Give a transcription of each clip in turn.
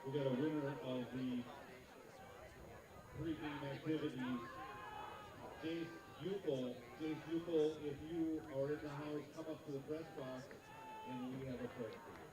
We got a winner of the pregame activities, Jace Upel. Jace Upel, if you are in the house, come up to the press box and we have a prayer for you.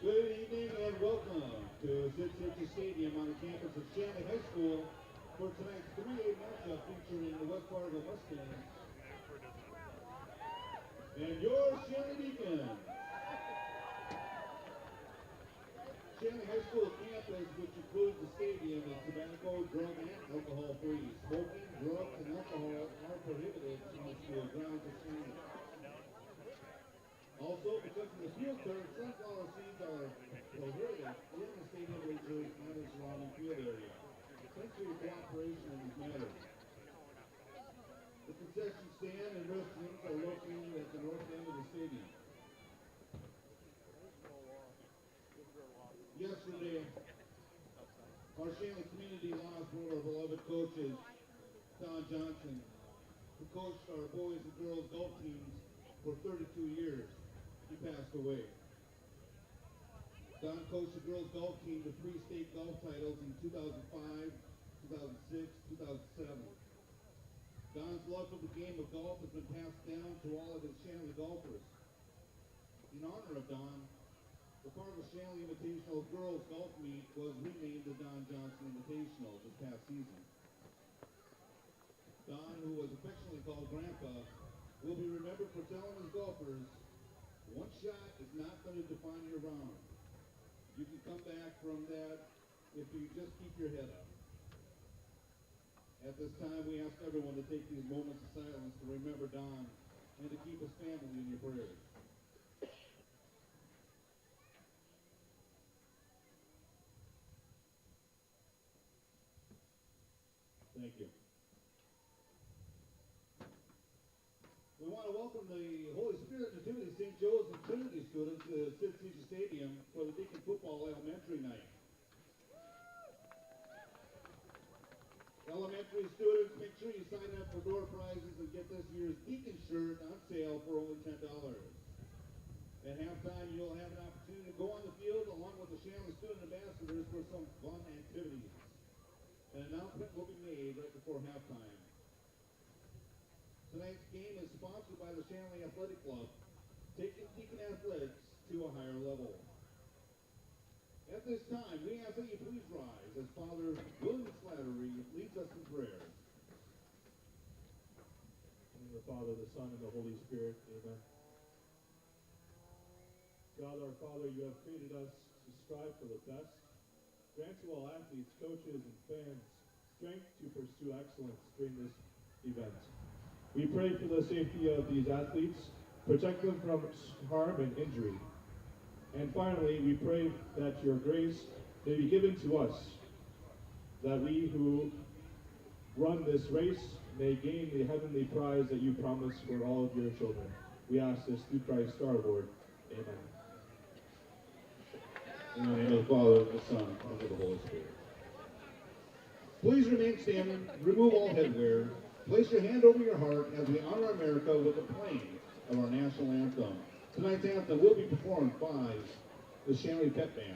Good evening and welcome to Cichy Stadium on the campus of Shanley High School for tonight's 3A matchup featuring the West Fargo Mustangs and your Shanley Deacons. Shanley High School campus, which includes the stadium, is tobacco, drug, and alcohol-free. Smoking, drugs, and alcohol are prohibited on the school grounds of Shanley. Also, because of the field turf, sunflower seeds are prohibited in the stadium bleachers and the surrounding field area. Thanks for your cooperation in these matters. The concession stand and restrooms are located at the north end of the stadium. Yesterday, our Shanley community lost one of our beloved coaches, Don Johnson, who coached our boys and girls golf teams for 32 years. He passed away. Don coached the girls golf team to 3 state golf titles in 2005, 2006, 2007. Don's love for the game of golf has been passed down to all of his Shanley golfers. In honor of Don, the Fargo Shanley Invitational Girls Golf Meet was renamed the Don Johnson Invitational this past season. Don, who was affectionately called Grandpa, will be remembered for telling his golfers, one shot is not going to define your round. You can come back from that if you just keep your head up. At this time, we ask everyone to take these moments of silence to remember Don and to keep his family in your prayers. Thank you. We want to welcome the Holy Spirit Nativity St. Joe's and Trinity students to Cichy Stadium for the Deacon Football Elementary Night. Elementary students, make sure you sign up for door prizes and get this year's Deacon shirt on sale for only $10. At halftime, you'll have an opportunity to go on the field along with the Shanley student ambassadors for some fun activities. An announcement will be made right before halftime. Tonight's game is sponsored by the Shanley Athletic Club, taking Deacon athletics to a higher level. At this time, we ask that you please rise as Father William Slattery leads us in prayer. In the name of the Father, the Son, and the Holy Spirit, amen. God our Father, you have created us to strive for the best. Grant to all athletes, coaches, and fans strength to pursue excellence during this event. We pray for the safety of these athletes, protect them from harm and injury. And finally, we pray that your grace may be given to us, that we who run this race may gain the heavenly prize that you promise for all of your children. We ask this through Christ our Lord. Amen. In the name of the Father, the Son, and of the Holy Spirit. Please remain standing, remove all headwear, place your hand over your heart as we honor America with the playing of our national anthem. Tonight's anthem will be performed by the Shanley Pep Band.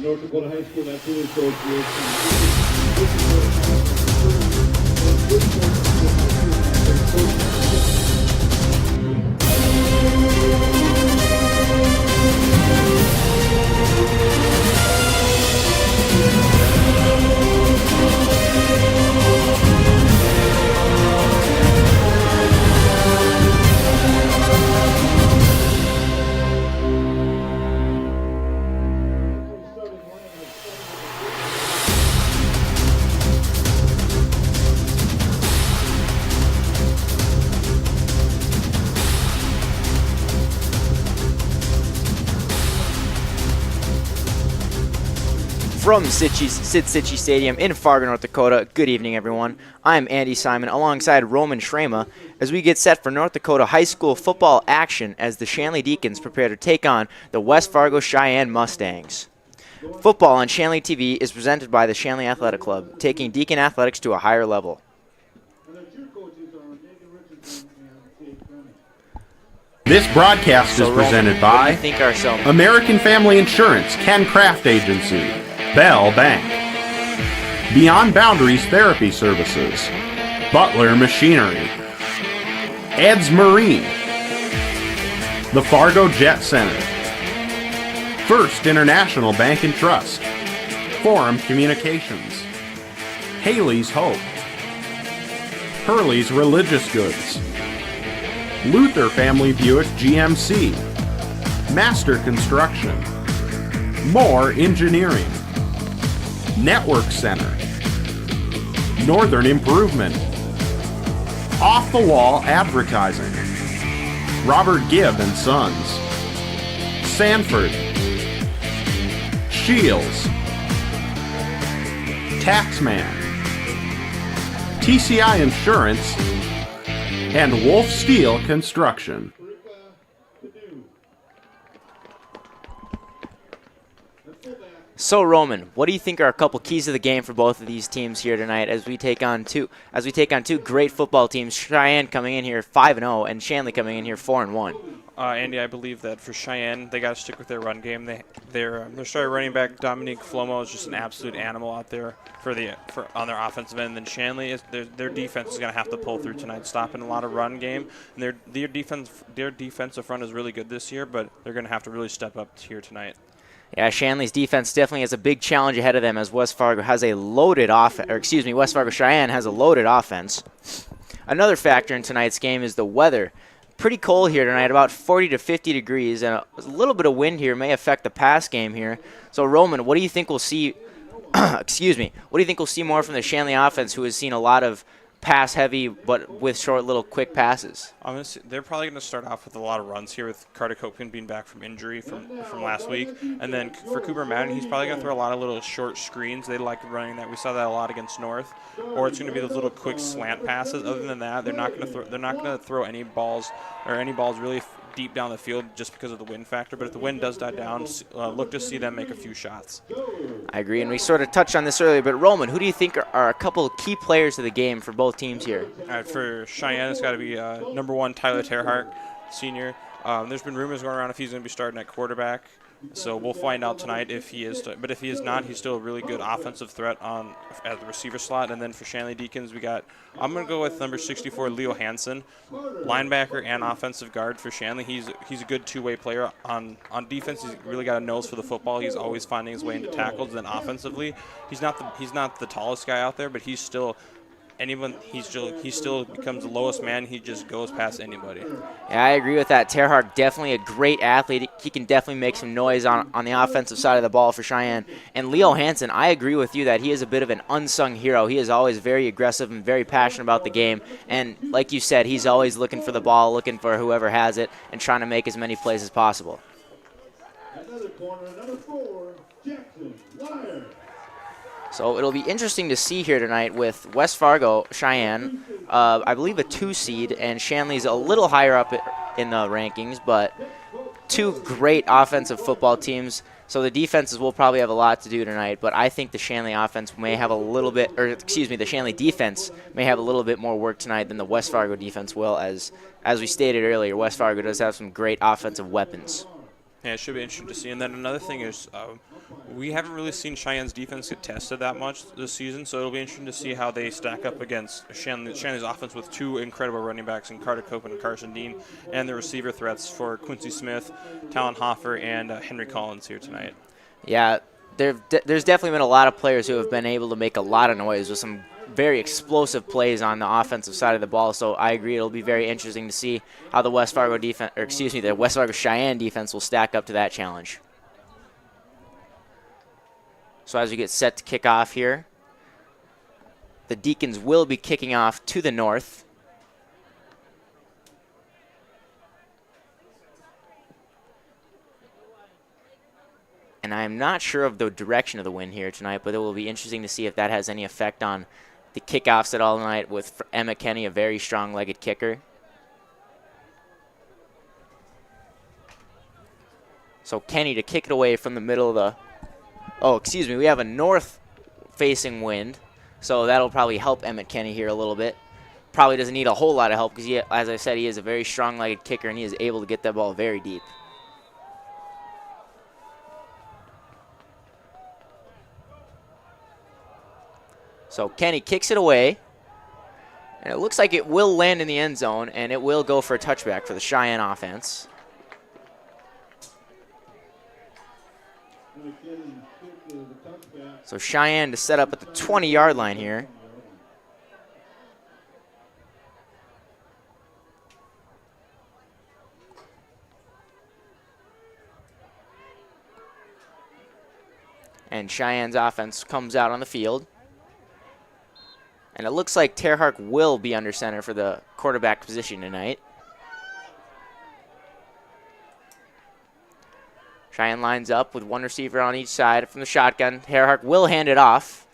North Dakota High School Activity Association. From Cichy Stadium in Fargo, North Dakota, good evening, everyone. I'm Andy Simon alongside Roman Shrema as we get set for North Dakota high school football action as the Shanley Deacons prepare to take on the West Fargo Cheyenne Mustangs. Football on Shanley TV is presented by the Shanley Athletic Club, taking Deacon athletics to a higher level. This broadcast is presented by American Family Insurance, Ken Craft Agency, Bell Bank, Beyond Boundaries Therapy Services, Butler Machinery, Ed's Marine, the Fargo Jet Center, First International Bank and Trust, Forum Communications, Haley's Hope, Hurley's Religious Goods, Luther Family Buick GMC, Master Construction, Moore Engineering, Network Center, Northern Improvement, Off the Wall Advertising, Robert Gibb and Sons, Sanford, Shields, Taxman, TCI Insurance, and Wolf Steel Construction. So Roman, what do you think are a couple keys to the game for both of these teams here tonight as we take on two great football teams? Cheyenne coming in here 5-0 and Shanley coming in here 4-1. Andy, I believe that for Cheyenne, they got to stick with their run game. Their starting running back Dominique Flomo is just an absolute animal out there on their offensive end. And then Shanley their defense is going to have to pull through tonight, stopping a lot of run game. And their defensive front is really good this year, but they're going to have to really step up here tonight. Yeah, Shanley's defense definitely has a big challenge ahead of them as West Fargo Cheyenne has a loaded offense. Another factor in tonight's game is the weather. Pretty cold here tonight, about 40 to 50 degrees, and a little bit of wind here may affect the pass game here. So Roman, what do you think we'll see? What do you think we'll see more from the Shanley offense, who has seen a lot of pass heavy, but with short little quick passes? They're probably going to start off with a lot of runs here with Carter Copeland being back from injury from last week. And then for Cooper Madden, he's probably going to throw a lot of little short screens. They like running that. We saw that a lot against North. Or it's going to be those little quick slant passes. Other than that, they're not going to throw any balls really deep down the field just because of the wind factor. But if the wind does die down, look to see them make a few shots. I agree, and we sort of touched on this earlier, but Roman, who do you think are a couple of key players of the game for both teams here? All right, for Cheyenne, it's got to be number one, Tyler Terhart, senior. There's been rumors going around if he's going to be starting at quarterback. So we'll find out tonight if he is. But if he is not, he's still a really good offensive threat at the receiver slot. And then for Shanley Deacons, I'm going to go with number 64, Leo Hansen, linebacker and offensive guard for Shanley. He's a good two-way player. On defense, he's really got a nose for the football. He's always finding his way into tackles. And then offensively, he's not the tallest guy out there, but he still becomes the lowest man. He just goes past anybody. Yeah, I agree with that. Terhart, definitely a great athlete. He can definitely make some noise on the offensive side of the ball for Cheyenne. And Leo Hansen, I agree with you that he is a bit of an unsung hero. He is always very aggressive and very passionate about the game. And like you said, he's always looking for the ball, looking for whoever has it, and trying to make as many plays as possible. Another corner, number 4, Jackson Wire. So it'll be interesting to see here tonight with West Fargo, Cheyenne, I believe a 2 seed, and Shanley's a little higher up in the rankings, but two great offensive football teams. So the defenses will probably have a lot to do tonight, but I think the Shanley offense may have the Shanley defense may have a little bit more work tonight than the West Fargo defense will, as we stated earlier, West Fargo does have some great offensive weapons. Yeah, it should be interesting to see. And then another thing is we haven't really seen Cheyenne's defense get tested that much this season, so it'll be interesting to see how they stack up against Shanley's offense with two incredible running backs in Carter Copeland and Carson Dean, and the receiver threats for Quincy Smith, Talon Hoffer, and Henry Collins here tonight. Yeah, there's definitely been a lot of players who have been able to make a lot of noise with some very explosive plays on the offensive side of the ball. So I agree, it'll be very interesting to see how the West Fargo Cheyenne defense will stack up to that challenge. So as we get set to kick off here, the Deacons will be kicking off to the north. And I'm not sure of the direction of the wind here tonight, but it will be interesting to see if that has any effect on the kickoffs at all tonight with Emmett Kenny, a very strong-legged kicker. So Kenny to kick it away from the middle of the... Oh, excuse me. We have a north-facing wind, so that'll probably help Emmett Kenny here a little bit. Probably doesn't need a whole lot of help because, as I said, he is a very strong-legged kicker, and he is able to get that ball very deep. So Kenny kicks it away, and it looks like it will land in the end zone, and it will go for a touchback for the Cheyenne offense. So Cheyenne to set up at the 20-yard line here. And Cheyenne's offense comes out on the field. And it looks like Terhark will be under center for the quarterback position tonight. Cheyenne lines up with one receiver on each side from the shotgun. Terhark will hand it off.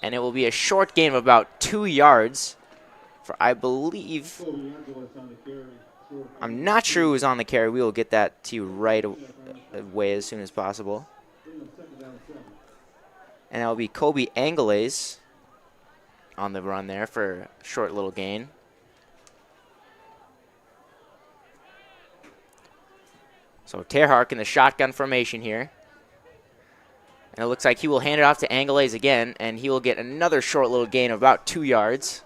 And it will be a short gain of about 2 yards for, I believe, I'm not sure who was on the carry. We will get that to you right away as soon as possible. And that will be Kobe Angles on the run there for a short little gain. So Terhark in the shotgun formation here. And it looks like he will hand it off to Angles again, and he will get another short little gain of about 2 yards.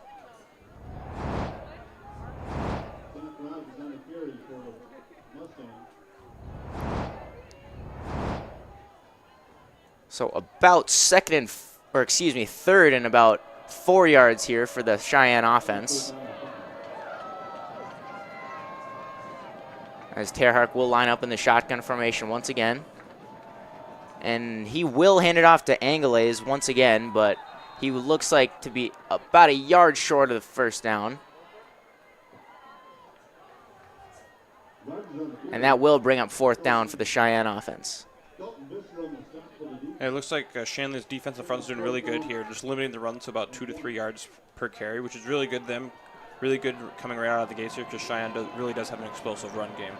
So about third and about 4 yards here for the Cheyenne offense. As Terhark will line up in the shotgun formation once again. And he will hand it off to Angles once again, but he looks like to be about a yard short of the first down. And that will bring up fourth down for the Cheyenne offense. It looks like Shanley's defensive front is doing really good here, just limiting the run to about 2 to 3 yards per carry, which is really good. Really good coming right out of the gates here because Cheyenne really does have an explosive run game.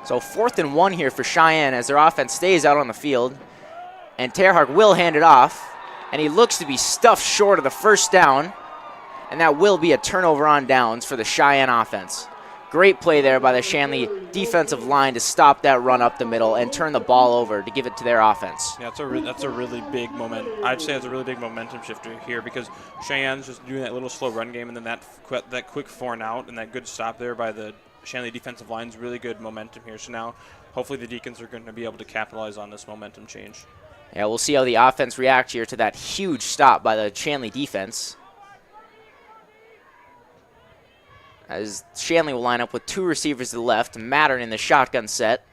So 4th and 1 here for Cheyenne as their offense stays out on the field. And Terhark will hand it off. And he looks to be stuffed short of the first down. And that will be a turnover on downs for the Cheyenne offense. Great play there by the Shanley defensive line to stop that run up the middle and turn the ball over to give it to their offense. Yeah, that's a really big moment. I'd say it's a really big momentum shifter here because Cheyenne's just doing that little slow run game, and then that quick 4 and out and that good stop there by the Shanley defensive line is really good momentum here. So now hopefully the Deacons are going to be able to capitalize on this momentum change. Yeah, we'll see how the offense reacts here to that huge stop by the Shanley defense. As Shanley will line up with 2 receivers to the left, Mattern in the shotgun set.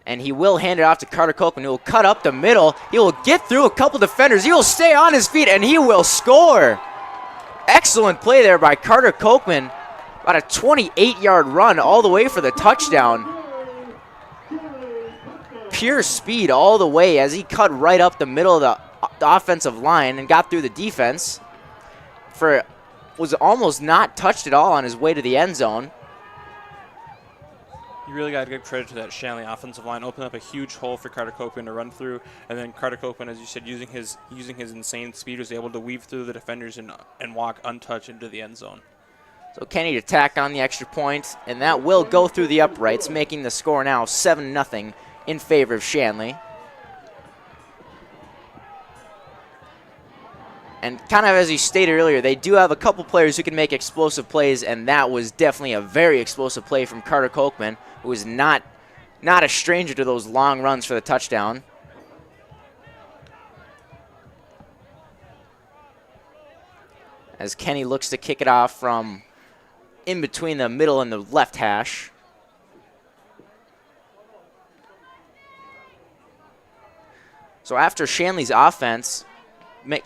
And he will hand it off to Carter Kochman, who will cut up the middle. He will get through a couple defenders. He will stay on his feet, and he will score. Excellent play there by Carter Kochman. About a 28-yard run all the way for the touchdown. Pure speed all the way as he cut right up the middle of the offensive line and got through the defense. Was almost not touched at all on his way to the end zone. You really got to give credit to that Shanley offensive line. Open up a huge hole for Carter Kochman to run through, and then Carter Kochman, as you said, using his insane speed, was able to weave through the defenders and walk untouched into the end zone. So Kenny to tack on the extra point, and that will go through the uprights, making the score now 7-0 in favor of Shanley. And kind of as you stated earlier, they do have a couple players who can make explosive plays, and that was definitely a very explosive play from Carter Kochman, who is not a stranger to those long runs for the touchdown. As Kenny looks to kick it off from in between the middle and the left hash. So after Shanley's offense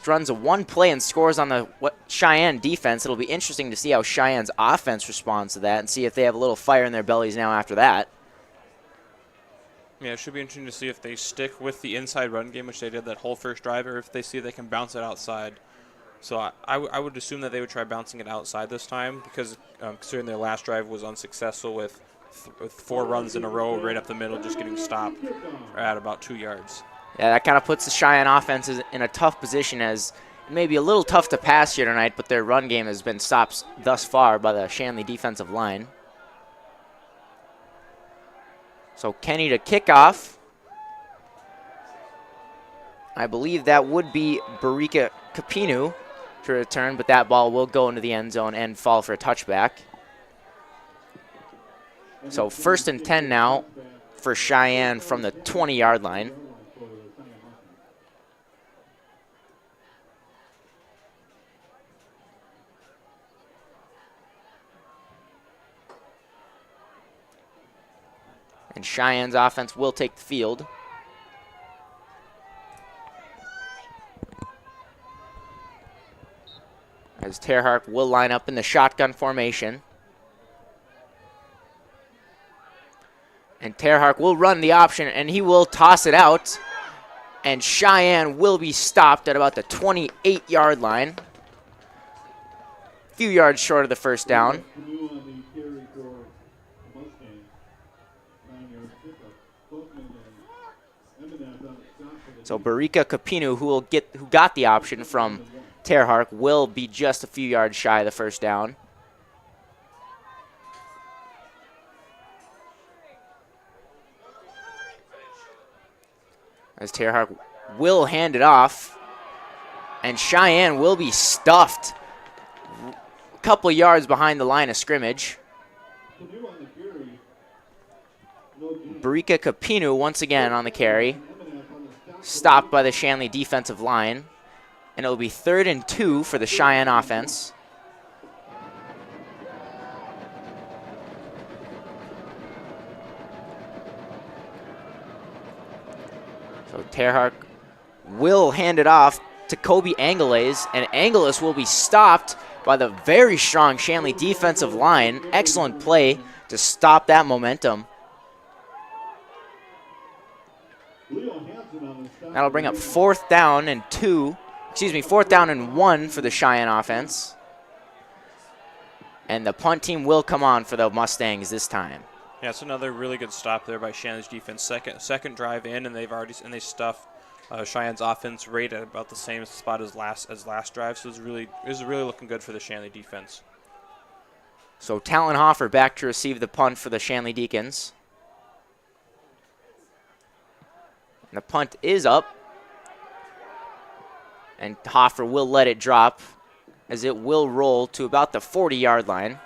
runs a 1 play and scores on the Cheyenne defense, it'll be interesting to see how Cheyenne's offense responds to that and see if they have a little fire in their bellies now after that. Yeah, it should be interesting to see if they stick with the inside run game, which they did that whole first drive, or if they see they can bounce it outside. So I would assume that they would try bouncing it outside this time because considering their last drive was unsuccessful with 4 runs in a row right up the middle, just getting stopped at about 2 yards. Yeah, that kind of puts the Cheyenne offense in a tough position, as it may be a little tough to pass here tonight, but their run game has been stopped thus far by the Shanley defensive line. So Kenny to kick off. I believe that would be Barika Capinu to return, but that ball will go into the end zone and fall for a touchback. So 1st and 10 now for Cheyenne from the 20-yard line. And Cheyenne's offense will take the field. As Terhark will line up in the shotgun formation. And Terhark will run the option, and he will toss it out. And Cheyenne will be stopped at about the 28-yard line. A few yards short of the first down. So Barika Capinu, who got the option from Terhark, will be just a few yards shy of the first down. As Terhark will hand it off, and Cheyenne will be stuffed a couple yards behind the line of scrimmage. Barika Capinu once again on the carry, stopped by the Shanley defensive line, and it will be 3rd and 2 for the Cheyenne offense. So Terhark will hand it off to Kobe Angeles, and Angeles will be stopped by the very strong Shanley defensive line. Excellent play to stop that momentum. That'll bring up 4th down and 1 for the Cheyenne offense. And the punt team will come on for the Mustangs this time. Yeah, it's another really good stop there by Shanley's defense. Second drive in, and they stuffed Cheyenne's offense right at about the same spot as last drive. So it's really looking good for the Shanley defense. So Talon Hoffer back to receive the punt for the Shanley Deacons. And the punt is up. And Hoffer will let it drop as it will roll to about the 40-yard line.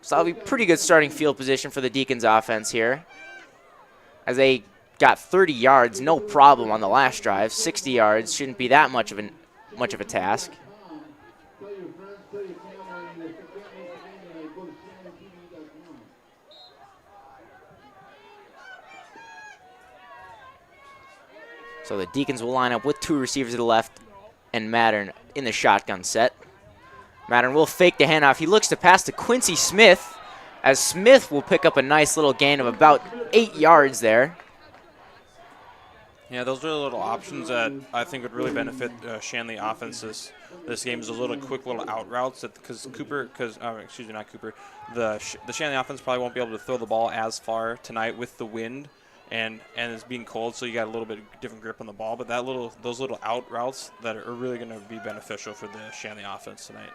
So that'll be pretty good starting field position for the Deacons offense here, as they got 30 yards, no problem on the last drive. 60 yards shouldn't be that much of a task. So the Deacons will line up with 2 receivers to the left and Mattern in the shotgun set. Mattern will fake the handoff. He looks to pass to Quincy Smith, as Smith will pick up a nice little gain of about 8 yards there. Yeah, those are the little options that I think would really benefit Shanley offenses. This game is a little quick little out routes because the Shanley offense probably won't be able to throw the ball as far tonight with the wind. And it's being cold, so you got a little bit different grip on the ball. But those little out routes that are really going to be beneficial for the Shanley offense tonight.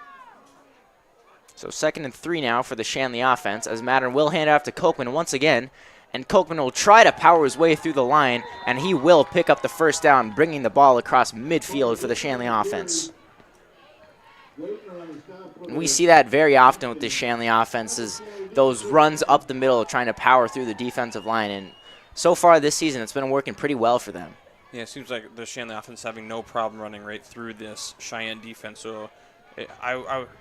So 2nd and 3 now for the Shanley offense, as Mattern will hand it off to Kochman once again. And Kochman will try to power his way through the line, and he will pick up the first down, bringing the ball across midfield for the Shanley offense. And we see that very often with the Shanley offense, is those runs up the middle trying to power through the defensive line. And so far this season, it's been working pretty well for them. Yeah, it seems like the Shanley offense having no problem running right through this Cheyenne defense. So it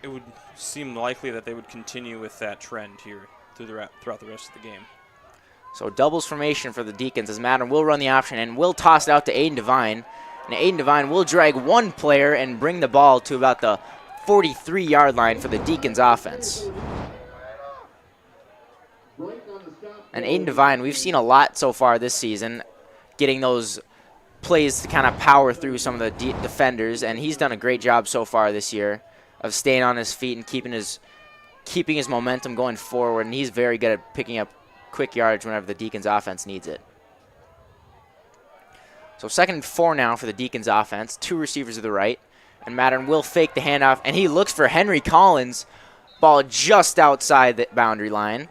would seem likely that they would continue with that trend here throughout the rest of the game. So doubles formation for the Deacons, as Mattern will run the option and will toss it out to Aiden Devine. And Aiden Devine will drag one player and bring the ball to about the 43-yard line for the Deacons offense. And Aiden Devine, we've seen a lot so far this season, getting those plays to kind of power through some of the defenders, and he's done a great job so far this year of staying on his feet and keeping his momentum going forward, and he's very good at picking up quick yards whenever the Deacons offense needs it. So 2nd and 4 now for the Deacons offense. 2 receivers to the right, and Mattern will fake the handoff, and he looks for Henry Collins. Ball just outside the boundary line.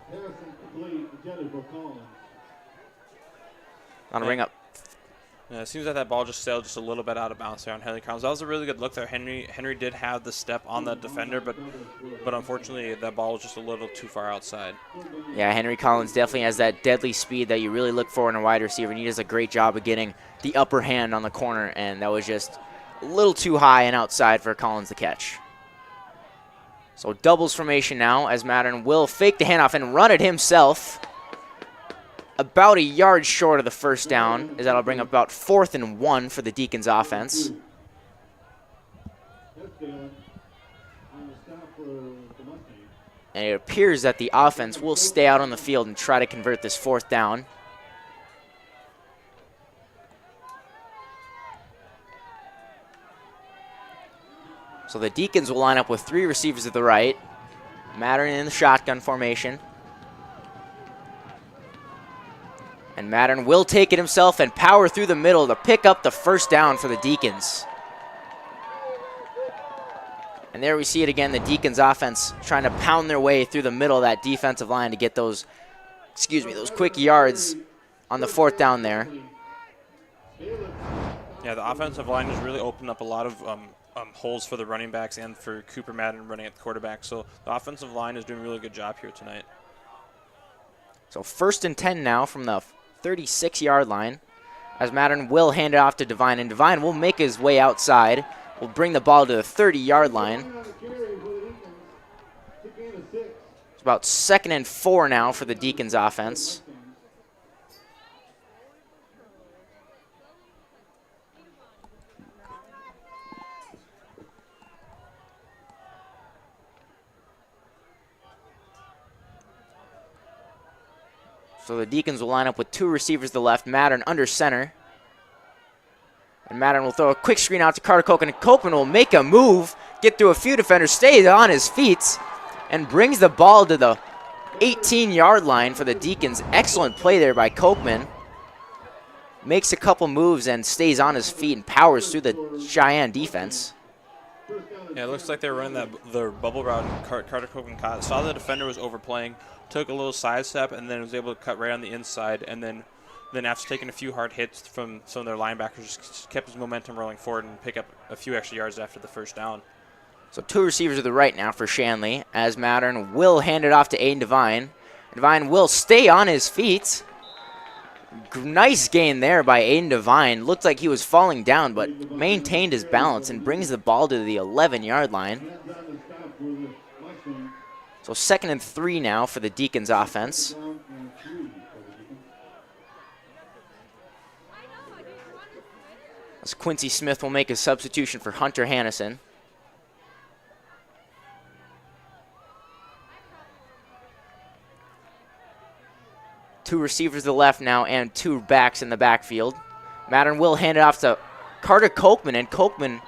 On a ring up. Yeah, it seems like that ball just sailed just a little bit out of bounds there on Henry Collins. That was a really good look there. Henry did have the step on the defender, but unfortunately that ball was just a little too far outside. Yeah, Henry Collins definitely has that deadly speed that you really look for in a wide receiver, and he does a great job of getting the upper hand on the corner, and that was just a little too high and outside for Collins to catch. So doubles formation now as Mattern will fake the handoff and run it himself. About a yard short of the first down, as that'll bring up about 4th and 1 for the Deacons offense. And it appears that the offense will stay out on the field and try to convert this 4th down. So the Deacons will line up with 3 receivers to the right. Mattern in the shotgun formation. And Mattern will take it himself and power through the middle to pick up the 1st down for the Deacons. And there we see it again, the Deacons offense trying to pound their way through the middle of that defensive line to get those quick yards on the 4th down there. Yeah, the offensive line has really opened up a lot of holes for the running backs and for Cooper Mattern running at the quarterback. So the offensive line is doing a really good job here tonight. So 1st and 10 now from the 36-yard line, as Mattern will hand it off to Devine, and Devine will make his way outside. Will bring the ball to the 30-yard line. It's about 2nd and 4 now for the Deacons offense. So the Deacons will line up with 2 receivers to the left, Mattern under center. And Mattern will throw a quick screen out to Carter Kochman, and Kochman will make a move, get through a few defenders, stays on his feet, and brings the ball to the 18-yard line for the Deacons. Excellent play there by Kochman. Makes a couple moves and stays on his feet and powers through the Cheyenne defense. Yeah, it looks like they're running their bubble route, and Carter Kochman caught, saw the defender was overplaying, took a little sidestep, and then was able to cut right on the inside, and then after taking a few hard hits from some of their linebackers, just kept his momentum rolling forward and pick up a few extra yards after the 1st down. So 2 receivers to the right now for Shanley, as Mattern will hand it off to Aiden Devine. Devine will stay on his feet. Nice gain there by Aiden Devine. Looked like he was falling down, but maintained his balance and brings the ball to the 11-yard line. So 2nd and 3 now for the Deacons offense. As Quincy Smith will make a substitution for Hunter Hannison. Two receivers to the left now and 2 backs in the backfield. Mattern will hand it off to Carter Kochman, and Kochman,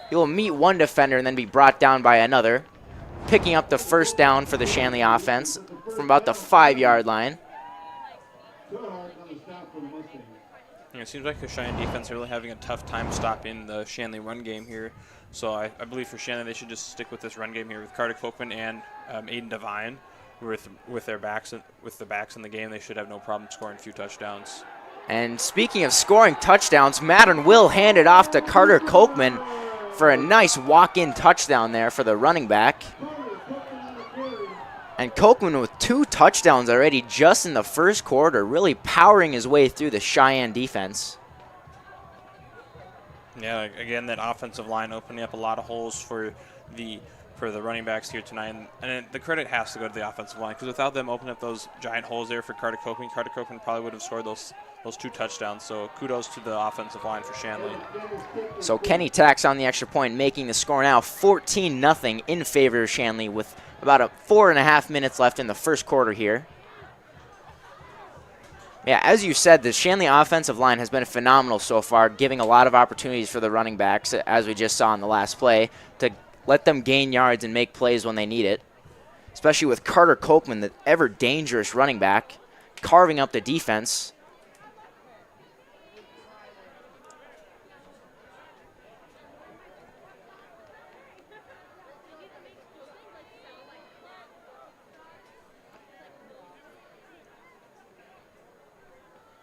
he will meet one defender and then be brought down by another, picking up the 1st down for the Shanley offense from about the 5-yard line. It seems like the Cheyenne defense are really having a tough time stopping the Shanley run game here. So I believe for Shanley they should just stick with this run game here with Carter Kochman and Aiden Devine. With their backs in the game, they should have no problem scoring a few touchdowns. And speaking of scoring touchdowns, Mattern will hand it off to Carter Kochman for a nice walk-in touchdown there for the running back. And Kochman with 2 touchdowns already just in the 1st quarter, really powering his way through the Cheyenne defense. Yeah, again, that offensive line opening up a lot of holes for the running backs here tonight. And the credit has to go to the offensive line, because without them opening up those giant holes there for Carter Kochman probably would have scored those 2 touchdowns. So kudos to the offensive line for Shanley. So Kenny tacks on the extra point, making the score now 14-0 in favor of Shanley with about 4.5 minutes left in the 1st quarter here. Yeah, as you said, the Shanley offensive line has been phenomenal so far, giving a lot of opportunities for the running backs, as we just saw in the last play, to let them gain yards and make plays when they need it, especially with Carter Kochman, the ever-dangerous running back, carving up the defense.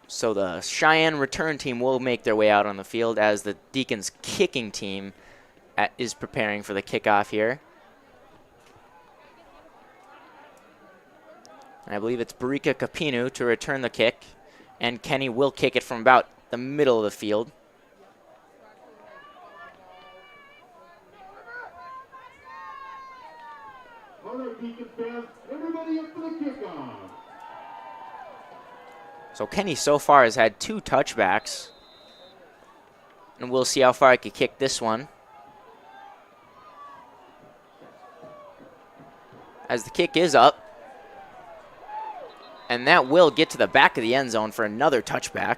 So the Cheyenne return team will make their way out on the field as the Deacons kicking team is preparing for the kickoff here. And I believe it's Barika Capinu to return the kick, and Kenny will kick it from about the middle of the field. All right, Deacon fans, everybody up for the kickoff. So Kenny so far has had 2 touchbacks, and we'll see how far I can kick this one. As the kick is up, and that will get to the back of the end zone for another touchback.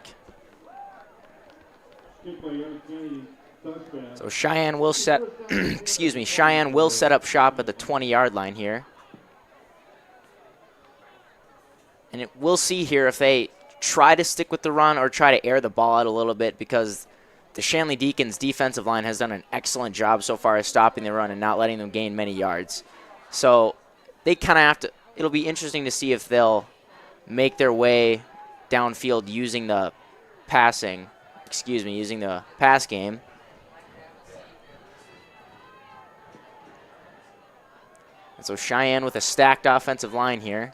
So Cheyenne will set, excuse me, Cheyenne will set up shop at the 20-yard line here. And we'll see here if they try to stick with the run or try to air the ball out a little bit, because the Shanley Deacons defensive line has done an excellent job so far of stopping the run and not letting them gain many yards. So they kind of have to, it'll be interesting to see if they'll make their way downfield using the using the pass game. And so Cheyenne with a stacked offensive line here.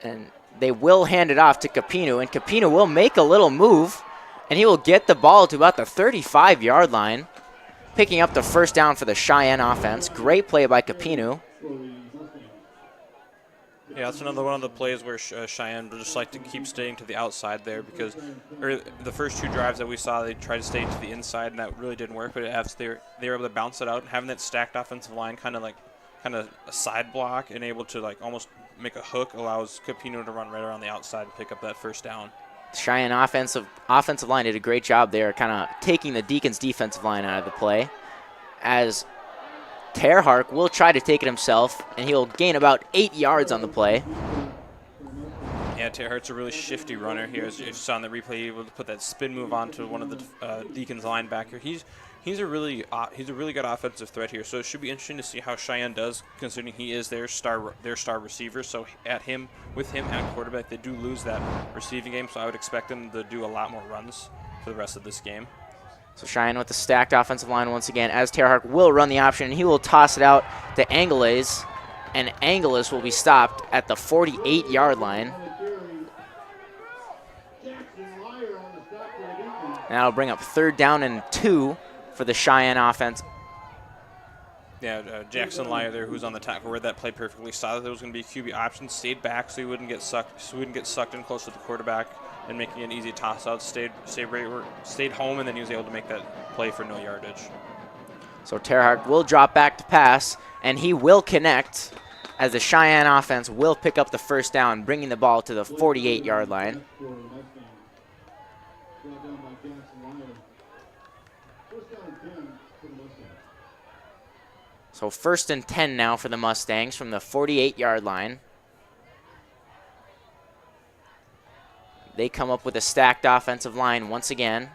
And they will hand it off to Capino, and Capino will make a little move, and he will get the ball to about the 35-yard line, picking up the first down for the Cheyenne offense. Great play by Capino. Yeah, that's another one of the plays where Cheyenne would just like to keep staying to the outside there, because the first 2 drives that we saw, they tried to stay to the inside, and that really didn't work, but they were able to bounce it out, and having that stacked offensive line kind of a side block and able to almost make a hook allows Capino to run right around the outside and pick up that first down. Cheyenne offensive line did a great job there, kind of taking the Deacons defensive line out of the play, as Terhark will try to take it himself, and he'll gain about 8 yards on the play. Yeah, Terhark's a really shifty runner here. As you saw in the replay, able to put that spin move onto one of the Deacons linebacker. He's a really good offensive threat here, so it should be interesting to see how Cheyenne does, considering he is their star receiver. So with him at quarterback, they do lose that receiving game, so I would expect them to do a lot more runs for the rest of this game. So Cheyenne with the stacked offensive line once again, as Terhark will run the option, and he will toss it out to Angles, and Angles will be stopped at the 48-yard line. And that'll bring up 3rd down and 2 for the Cheyenne offense. Yeah, Jackson Lyer there, who's on the tackle, read that play perfectly. Saw that there was going to be a QB option, stayed back so he wouldn't get sucked in close to the quarterback and making an easy toss out. Stayed home, and then he was able to make that play for no yardage. So Terhark will drop back to pass, and he will connect, as the Cheyenne offense will pick up the first down, bringing the ball to the 48-yard line. So 1st and 10 now for the Mustangs from the 48-yard line. They come up with a stacked offensive line once again,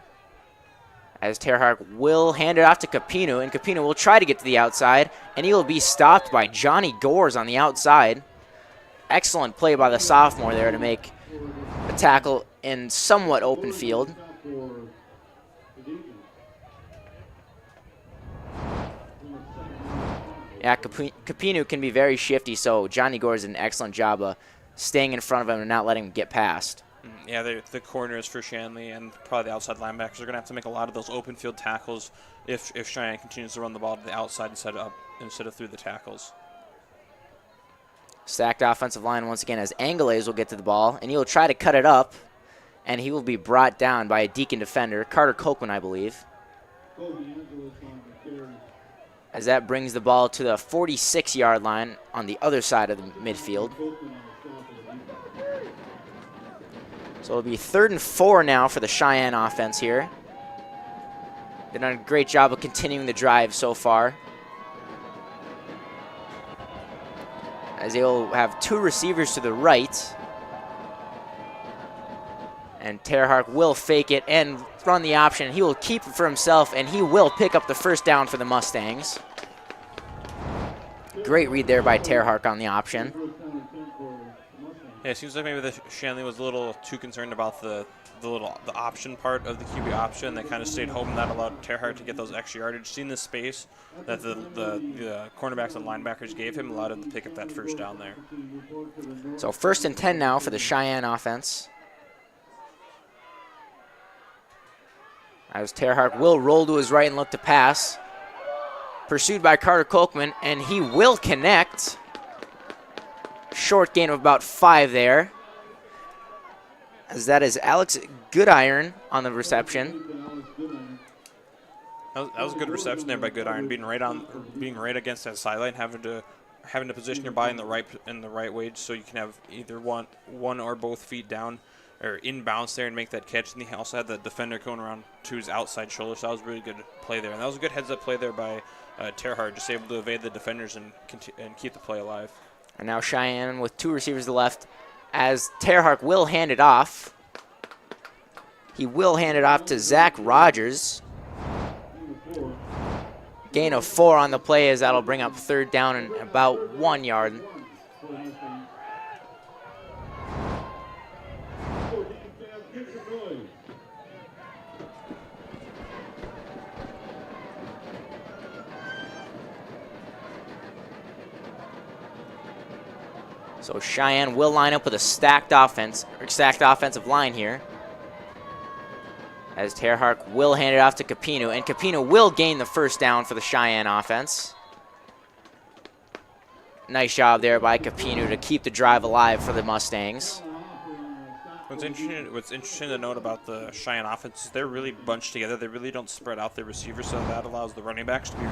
as Terhark will hand it off to Capino, and Capino will try to get to the outside, and he will be stopped by Johnny Gores on the outside. Excellent play by the sophomore there to make a tackle in somewhat open field. Yeah, Capino can be very shifty, so Johnny Gores did an excellent job of staying in front of him and not letting him get past. Yeah, the corners for Shanley and probably the outside linebackers are going to have to make a lot of those open field tackles if Cheyenne continues to run the ball to the outside instead of through the tackles. Stacked offensive line once again, as Angles will get to the ball, and he will try to cut it up, and he will be brought down by a Deacon defender, Carter Kochman, I believe. As that brings the ball to the 46-yard line on the other side of the midfield. So it'll be 3rd and 4 now for the Cheyenne offense here. They've done a great job of continuing the drive so far, as they'll have 2 receivers to the right. And Terhark will fake it and run the option. He will keep it for himself, and he will pick up the first down for the Mustangs. Great read there by Terhark on the option. Yeah, it seems like maybe the Shanley was a little too concerned about the option part of the QB option. They kind of stayed home, and that allowed Terhark to get those extra yardage. Seeing the space that the cornerbacks and linebackers gave him allowed him to pick up that first down there. So 1st and 10 now for the Cheyenne offense. As Terhark will roll to his right and look to pass. Pursued by Carter Kolkman, and he will connect. Short gain of about 5 there. As that is Alex Goodiron on the reception. That was a good reception there by Goodiron, being right against that sideline, having to position your body in the right way, so you can have either one or both feet down or inbounds there and make that catch. And he also had the defender going around to his outside shoulder, so that was a really good play there. And that was a good heads-up play there by Terhark, just able to evade the defenders and keep the play alive. And now Cheyenne with 2 receivers to the left, as Terhark will hand it off. He will hand it off to Zach Rogers. Gain of 4 on the play, as that'll bring up 3rd down and about 1 yard. So Cheyenne will line up with a stacked offensive line here, as Terhark will hand it off to Capino, and Capino will gain the first down for the Cheyenne offense. Nice job there by Capino to keep the drive alive for the Mustangs. What's interesting to note about the Cheyenne offense is they're really bunched together. They really don't spread out their receivers, so that allows the running backs to be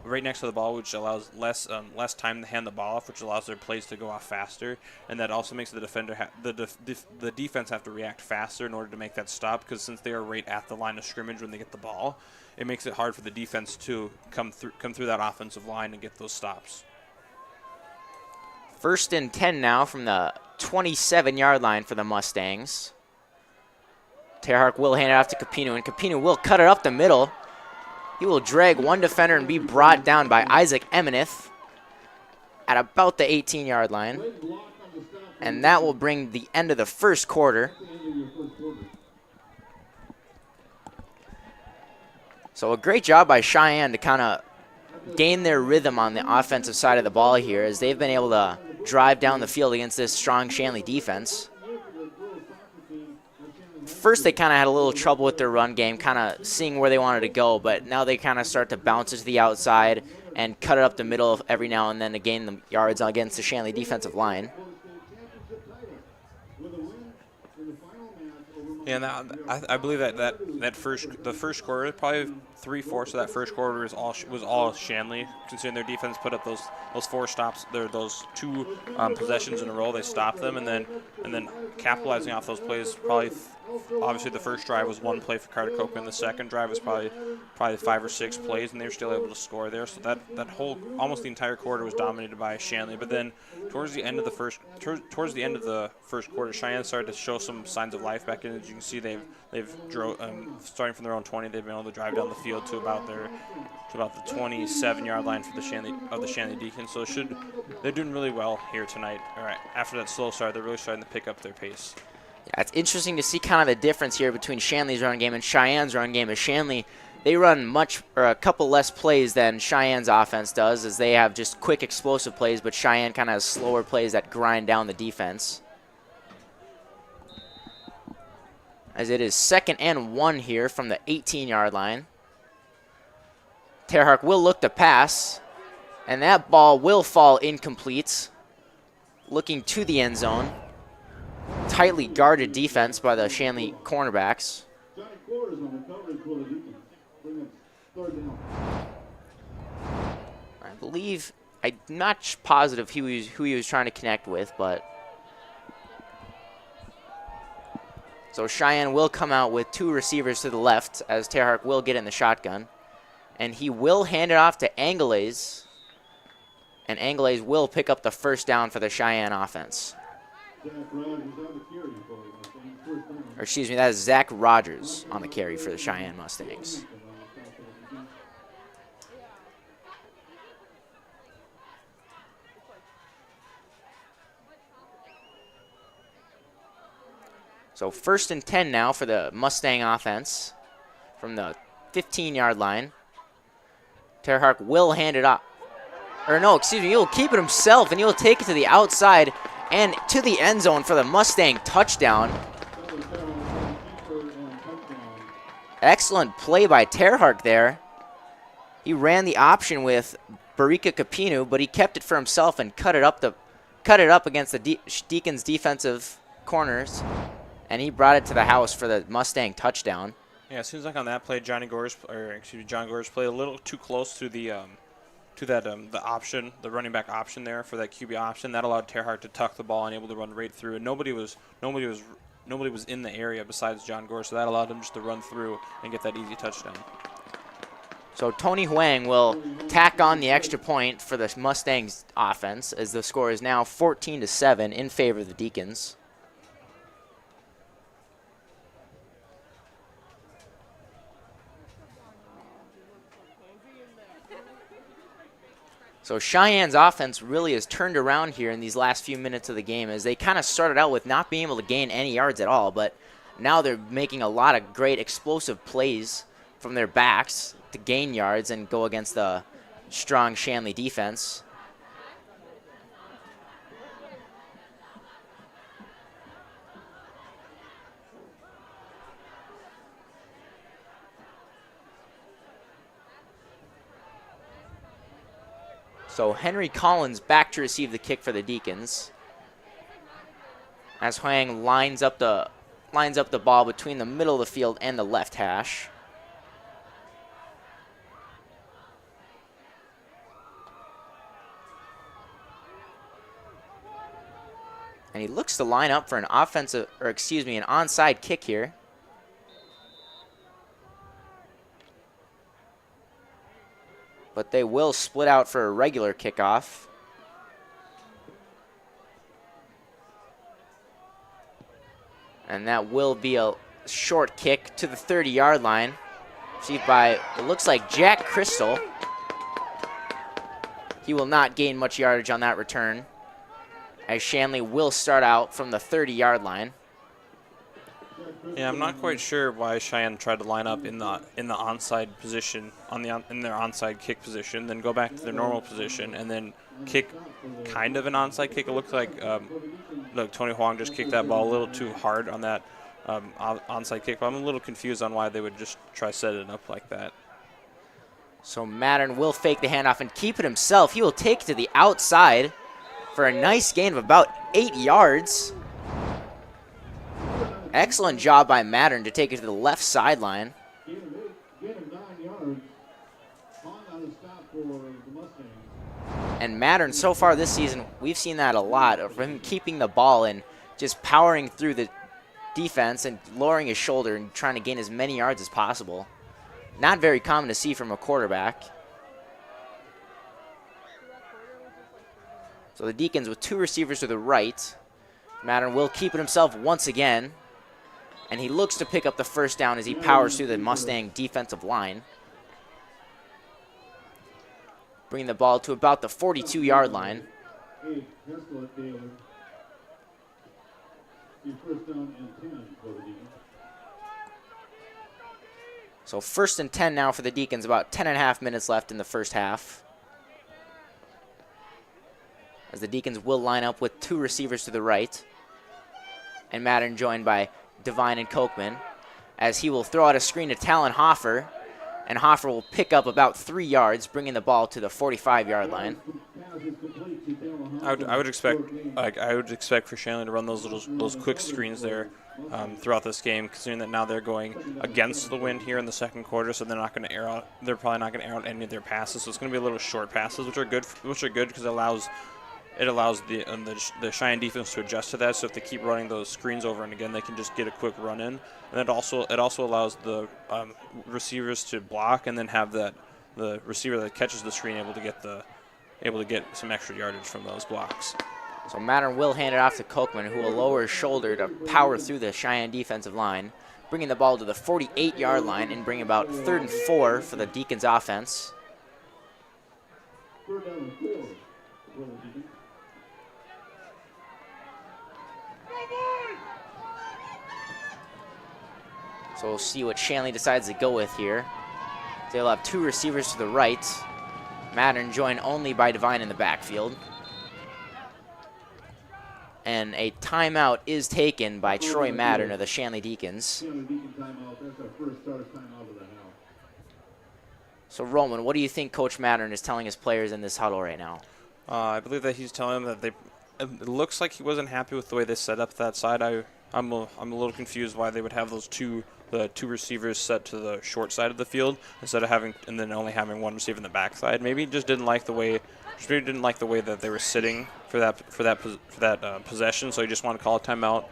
right next to the ball, which allows less time to hand the ball off, which allows their plays to go off faster, and that also makes the defender the defense have to react faster in order to make that stop, because since they are right at the line of scrimmage when they get the ball, it makes it hard for the defense to come through that offensive line and get those stops. 1st and 10 now from the 27-yard line for the Mustangs. Terhark will hand it off to Capino, and Capino will cut it up the middle. He will drag one defender and be brought down by Isaac Emeneth at about the 18-yard line. And that will bring the end of the first quarter. So a great job by Cheyenne to kind of gain their rhythm on the offensive side of the ball here, as they've been able to drive down the field against this strong Shanley defense. First, they kind of had a little trouble with their run game, kind of seeing where they wanted to go, but now they kind of start to bounce it to the outside and cut it up the middle every now and then to gain the yards against the Shanley defensive line. Yeah, and I believe the first quarter, probably 3/4 of that first quarter was all Shanley, considering their defense put up those 4 stops, those 2 possessions in a row. They stopped them, and then capitalizing off those plays. Obviously the first drive was 1 play for Carter Copeland. The second drive was probably 5 or 6 plays, and they were still able to score there. So that whole almost the entire quarter was dominated by Shanley. But then towards the end of the first quarter, Cheyenne started to show some signs of life back in. As you can see, they've starting from their own 20, they've been able to drive down the field to about the 27-yard line for the Shanley Deacons. So they're doing really well here tonight. All right, after that slow start, they're really starting to pick up their pace. Yeah, it's interesting to see kind of the difference here between Shanley's run game and Cheyenne's run game. As Shanley, they run a couple less plays than Cheyenne's offense does, as they have just quick, explosive plays, but Cheyenne kind of has slower plays that grind down the defense. As it is 2nd and 1 here from the 18-yard line. Terhark will look to pass, and that ball will fall incomplete, looking to the end zone. Tightly guarded defense by the Shanley cornerbacks. I believe, I'm not positive who he was trying to connect with, but So Cheyenne will come out with 2 receivers to the left as Terhark will get in the shotgun. And he will hand it off to Anglaise. And Anglaise will pick up the first down for the Cheyenne offense. Or excuse me, that is Zach Rogers on the carry for the Cheyenne Mustangs. So 1st and 10 now for the Mustang offense from the 15-yard line. Terhark will hand it off. Or no, excuse me, he'll keep it himself, and he'll take it to the outside and to the end zone for the Mustang touchdown. Excellent play by Terhark there. He ran the option with Barika Capinu, but he kept it for himself and cut it up against the Deacons' defensive corners, and he brought it to the house for the Mustang touchdown. Yeah, it seems like on that play, John Gore's played a little too close to the the option, the running back option there for that QB option. That allowed Terhark to tuck the ball and able to run right through. And nobody was in the area besides John Gore, so that allowed him just to run through and get that easy touchdown. So Tony Huang will tack on the extra point for the Mustangs offense as the score is now 14-7 in favor of the Deacons. So Cheyenne's offense really has turned around here in these last few minutes of the game as they kind of started out with not being able to gain any yards at all, but now they're making a lot of great explosive plays from their backs to gain yards and go against the strong Shanley defense. So Henry Collins back to receive the kick for the Deacons, as Huang lines up the ball between the middle of the field and the left hash. And he looks to line up for an onside kick here. But they will split out for a regular kickoff. And that will be a short kick to the 30-yard line. Received by, it looks like Jack Crystal. He will not gain much yardage on that return, as Shanley will start out from the 30-yard line. Yeah, I'm not quite sure why Cheyenne tried to line up in the onside position, in their onside kick position, then go back to their normal position, and then kick kind of an onside kick. It looks like Tony Huang just kicked that ball a little too hard on that onside kick. But I'm a little confused on why they would just try setting it up like that. So Mattern will fake the handoff and keep it himself. He will take it to the outside for a nice gain of about 8 yards. Excellent job by Mattern to take it to the left sideline. And Mattern, so far this season, we've seen that a lot, of him keeping the ball and just powering through the defense and lowering his shoulder and trying to gain as many yards as possible. Not very common to see from a quarterback. So the Deacons with 2 receivers to the right. Mattern will keep it himself once again. And he looks to pick up the first down as he powers through the Mustang defensive line. Bringing the ball to about the 42-yard line. So 1st and 10 now for the Deacons, about 10.5 minutes left in the first half. As the Deacons will line up with 2 receivers to the right. And Mattern joined by Devine and Kochman, as he will throw out a screen to Talon Hoffer, and Hoffer will pick up about 3 yards, bringing the ball to the 45-yard line. I would expect for Shanley to run those quick screens there throughout this game, considering that now they're going against the wind here in the second quarter, so they're probably not going to air out any of their passes. So it's going to be a little short passes, which are good because it allows it allows the Cheyenne defense to adjust to that. So if they keep running those screens over and again, they can just get a quick run in. And it also allows the receivers to block and then have the receiver that catches the screen able to get some extra yardage from those blocks. So Mattern will hand it off to Kochman, who will lower his shoulder to power through the Cheyenne defensive line, bringing the ball to the 48-yard line and bring about 3rd and 4 for the Deacons offense. So we'll see what Shanley decides to go with here. They'll have 2 receivers to the right. Mattern joined only by Devine in the backfield. And a timeout is taken by Troy Mattern of the Shanley Deacons. So Roman, what do you think Coach Mattern is telling his players in this huddle right now? I believe that he's telling them that it looks like he wasn't happy with the way they set up that side. I'm a little confused why they would have the 2 receivers set to the short side of the field instead of only having 1 receiver in the backside. Maybe he just didn't like the way that they were sitting for that possession. So he just wanted to call a timeout.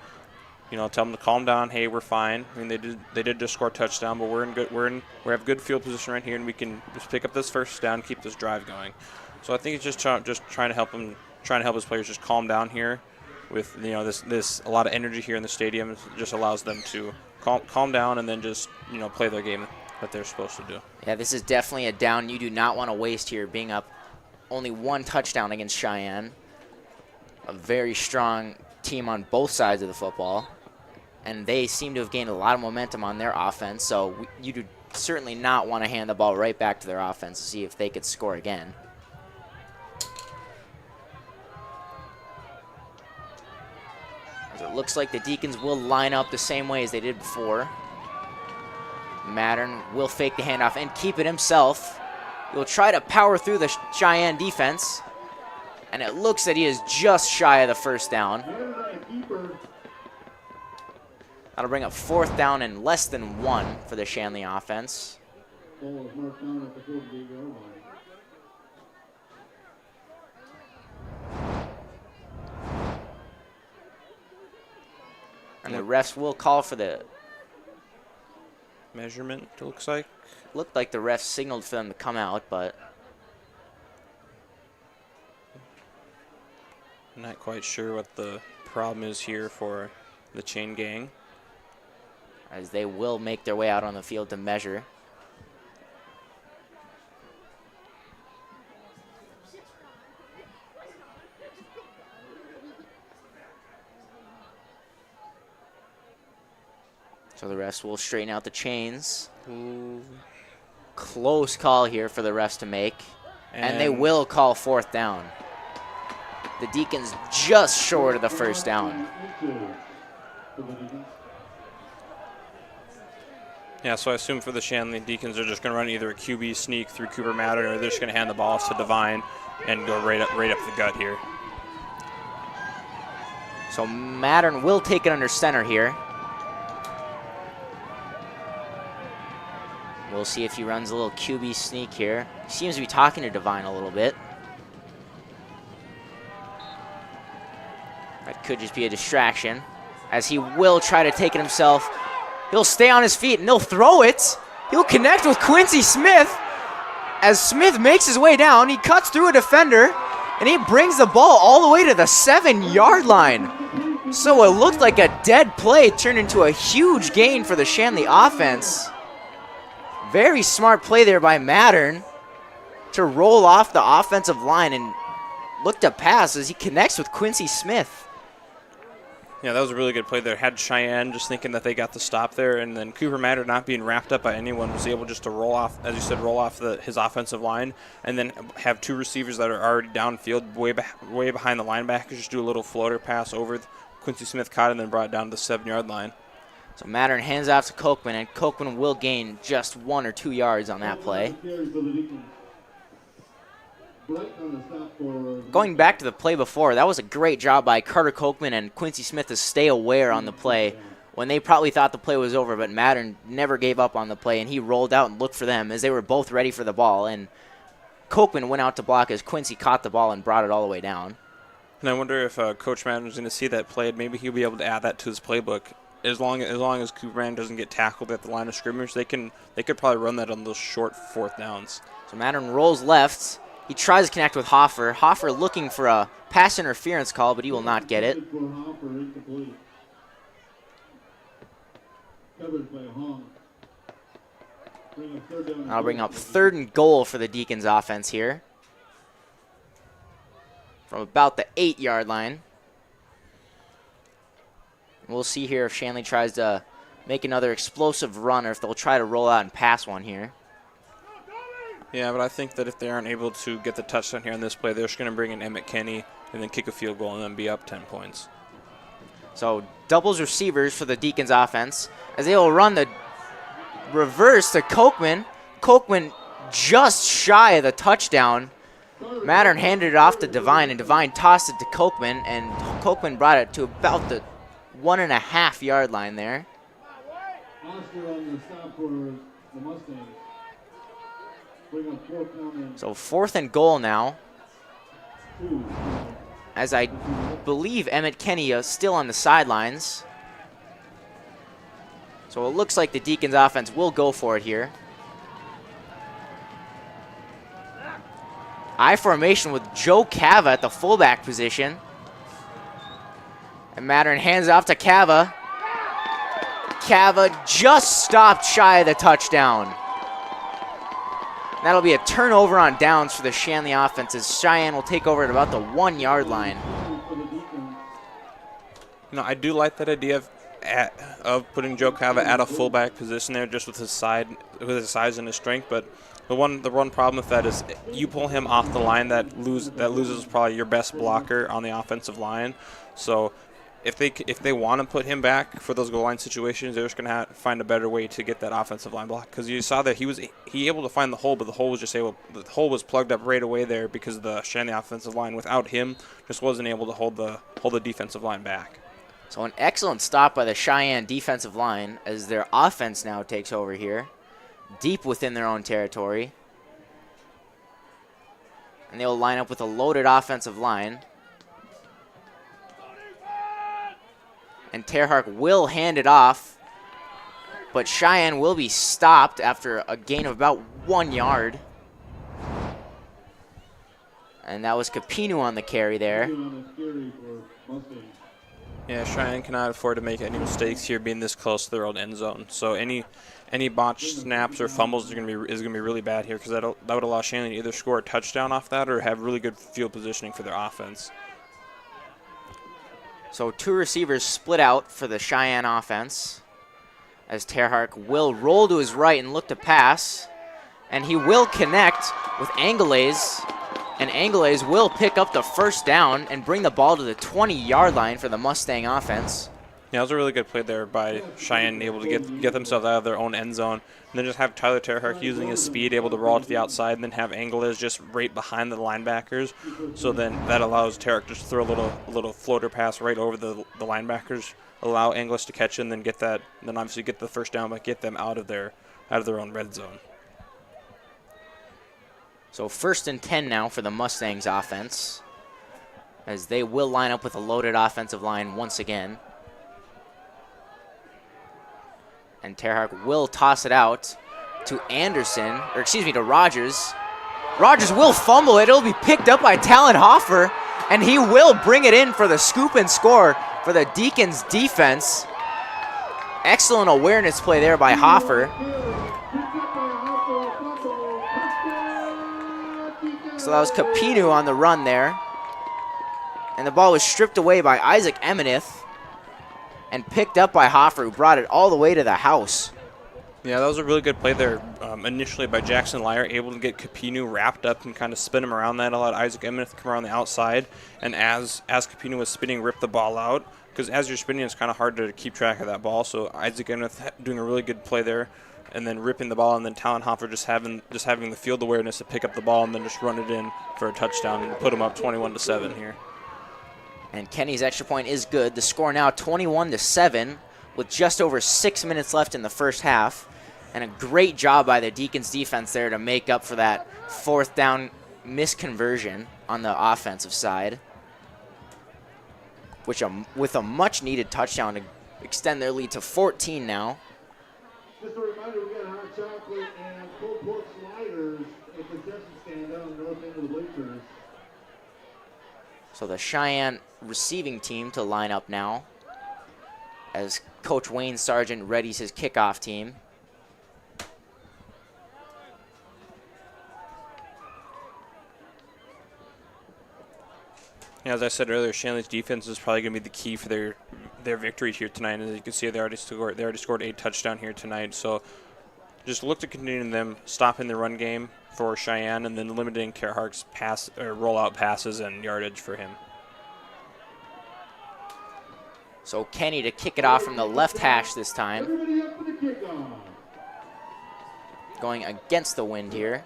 Tell them to calm down. Hey, we're fine. I mean, they did just score a touchdown, but we have good field position right here, and we can just pick up this first down, and keep this drive going. So I think he's just trying to help his players just calm down here. With this a lot of energy here in the stadium, it just allows them to calm down and then just play their game that they're supposed to do. Yeah, this is definitely a down you do not want to waste here, being up only 1 touchdown against Cheyenne. A very strong team on both sides of the football, and they seem to have gained a lot of momentum on their offense, so you do certainly not want to hand the ball right back to their offense to see if they could score again. As it looks like the Deacons will line up the same way as they did before. Mattern will fake the handoff and keep it himself. He'll try to power through the Cheyenne defense, and it looks that he is just shy of the first down. That'll bring up 4th down and less than 1 for the Shanley offense. And the refs will call for the measurement, it looks like. Looked like the refs signaled for them to come out, but I'm not quite sure what the problem is here for the chain gang. As they will make their way out on the field to measure. So the refs will straighten out the chains. Ooh. Close call here for the refs to make. And they will call 4th down. The Deacons just short of the first down. Yeah, so I assume for the Shanley Deacons, they're just going to run either a QB sneak through Cooper Mattern, or they're just going to hand the ball off to Devine and go right up the gut here. So Mattern will take it under center here. We'll see if he runs a little QB sneak here. He seems to be talking to Devine a little bit. That could just be a distraction, as he will try to take it himself. He'll stay on his feet and he'll throw it. He'll connect with Quincy Smith. As Smith makes his way down, he cuts through a defender and he brings the ball all the way to the 7-yard line. So it looked like a dead play turned into a huge gain for the Shanley offense. Very smart play there by Mattern to roll off the offensive line and look to pass as he connects with Quincy Smith. Yeah, that was a really good play there. Had Cheyenne just thinking that they got the stop there, and then Cooper Mattern not being wrapped up by anyone was able just to roll off, as you said, his offensive line, and then have 2 receivers that are already downfield, way behind the linebackers, just do a little floater pass over. Quincy Smith caught it and then brought it down to the 7-yard line. So Mattern hands off to Kochman, and Kochman will gain just 1 or 2 yards on that play. Going back to the play before, that was a great job by Carter Kochman and Quincy Smith to stay aware on the play when they probably thought the play was over, but Mattern never gave up on the play, and he rolled out and looked for them as they were both ready for the ball. And Kochman went out to block as Quincy caught the ball and brought it all the way down. And I wonder if Coach Madden is going to see that play, and maybe he'll be able to add that to his playbook. As long as Cooper Madden doesn't get tackled at the line of scrimmage, they could probably run that on those short fourth downs. So Madden rolls left. He tries to connect with Hoffer. Hoffer looking for a pass interference call, but he will not get it. I'll bring up 3rd and goal for the Deacons offense here. From about the 8-yard line. We'll see here if Shanley tries to make another explosive run or if they'll try to roll out and pass one here. Yeah, but I think that if they aren't able to get the touchdown here on this play, they're just going to bring in Emmett Kenny and then kick a field goal and then be up 10 points. So doubles receivers for the Deacons offense as they will run the reverse to Kochman. Kochman just shy of the touchdown. Mattern handed it off to Devine, and Devine tossed it to Kochman, and Kochman brought it to about the 1.5-yard line there. So 4th and goal now, as I believe Emmett Kenny is still on the sidelines. So it looks like the Deacons offense will go for it here. I formation with Joe Cava at the fullback position. And Mattern hands off to Cava. Cava just stopped shy of the touchdown. That'll be a turnover on downs for the Shanley offense as Cheyenne will take over at about the 1-yard line. No, I do like that idea of putting Joe Cava at a fullback position there, just with his size and his strength. But the one problem with that is you pull him off the line, that loses probably your best blocker on the offensive line. So if they want to put him back for those goal line situations, they're just going to find a better way to get that offensive line block. Because you saw that he able to find the hole, but the hole was plugged up right away there because the Shanley offensive line without him just wasn't able to hold the defensive line back. So an excellent stop by the Cheyenne defensive line as their offense now takes over here, deep within their own territory. And they'll line up with a loaded offensive line. And Terhark will hand it off, but Cheyenne will be stopped after a gain of about 1 yard. And that was Capino on the carry there. Yeah, Cheyenne cannot afford to make any mistakes here, being this close to their own end zone. So any botched snaps or fumbles is going to be really bad here, because that would allow Shanley to either score a touchdown off that or have really good field positioning for their offense. So 2 receivers split out for the Cheyenne offense as Terhark will roll to his right and look to pass. And he will connect with Anglaise. And Anglaise will pick up the first down and bring the ball to the 20-yard line for the Mustang offense. Yeah, that was a really good play there by Cheyenne, able to get themselves out of their own end zone. And then just have Tyler Terhark using his speed, able to roll to the outside, and then have Anglaise just right behind the linebackers. So then that allows Terhark just to throw a little floater pass right over the linebackers, allow Anglaise to catch it, and then get that, and then obviously get the first down, but get them out of their own red zone. So 1st and 10 now for the Mustangs offense, as they will line up with a loaded offensive line once again. And Terhark will toss it out to to Rogers. Rogers will fumble it. It'll be picked up by Talon Hoffer, and he will bring it in for the scoop and score for the Deacons defense. Excellent awareness play there by Hoffer. So that was Capino on the run there. And the ball was stripped away by Isaac Emenith and picked up by Hoffer, who brought it all the way to the house. Yeah, that was a really good play there initially by Jackson Lyer, able to get Capino wrapped up and kind of spin him around. That allowed Isaac Emenith to come around the outside. And as Capino was spinning, rip the ball out. Because as you're spinning, it's kind of hard to keep track of that ball. So Isaac Emenith doing a really good play there, and then ripping the ball, and then Talon Hoffer just having the field awareness to pick up the ball and then just run it in for a touchdown and put them up 21-7 here. And Kenny's extra point is good. The score now 21-7 with just over 6 minutes left in the first half. And a great job by the Deacons defense there to make up for that 4th down misconversion on the offensive side. which with a much-needed touchdown to extend their lead to 14 now. Just a reminder, we got hot chocolate and pulled pork sliders at the concession stand down the north end of the bleachers. So the Cheyenne receiving team to line up now as Coach Wayne Sargent readies his kickoff team. Yeah, as I said earlier, Shanley's defense is probably going to be the key for their victory here tonight. As you can see, they already scored 8 touchdowns here tonight. So just look to continue them stopping the run game for Cheyenne and then limiting Terhark's pass or rollout passes and yardage for him. So Kenny to kick it off from the left hash this time. Everybody up for the kickoff. Going against the wind here.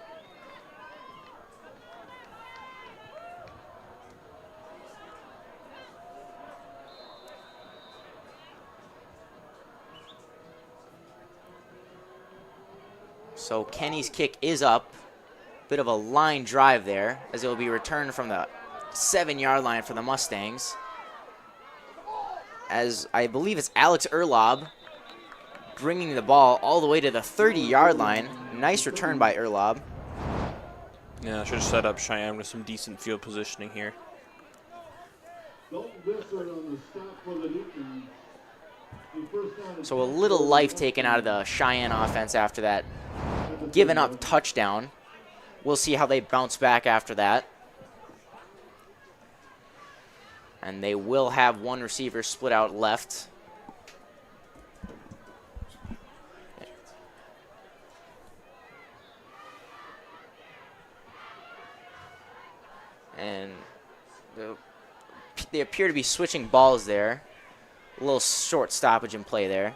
So Kenny's kick is up. Bit of a line drive there as it will be returned from the 7-yard line for the Mustangs. As I believe it's Alex Erlob bringing the ball all the way to the 30-yard line. Nice return by Erlob. Yeah, I should have set up Cheyenne with some decent field positioning here. Dalton Bissard on the stop for the Deacons. So a little life taken out of the Cheyenne offense after that given up touchdown. We'll see how they bounce back after that. And they will have one receiver split out left. And they appear to be switching balls there. A little short stoppage in play there.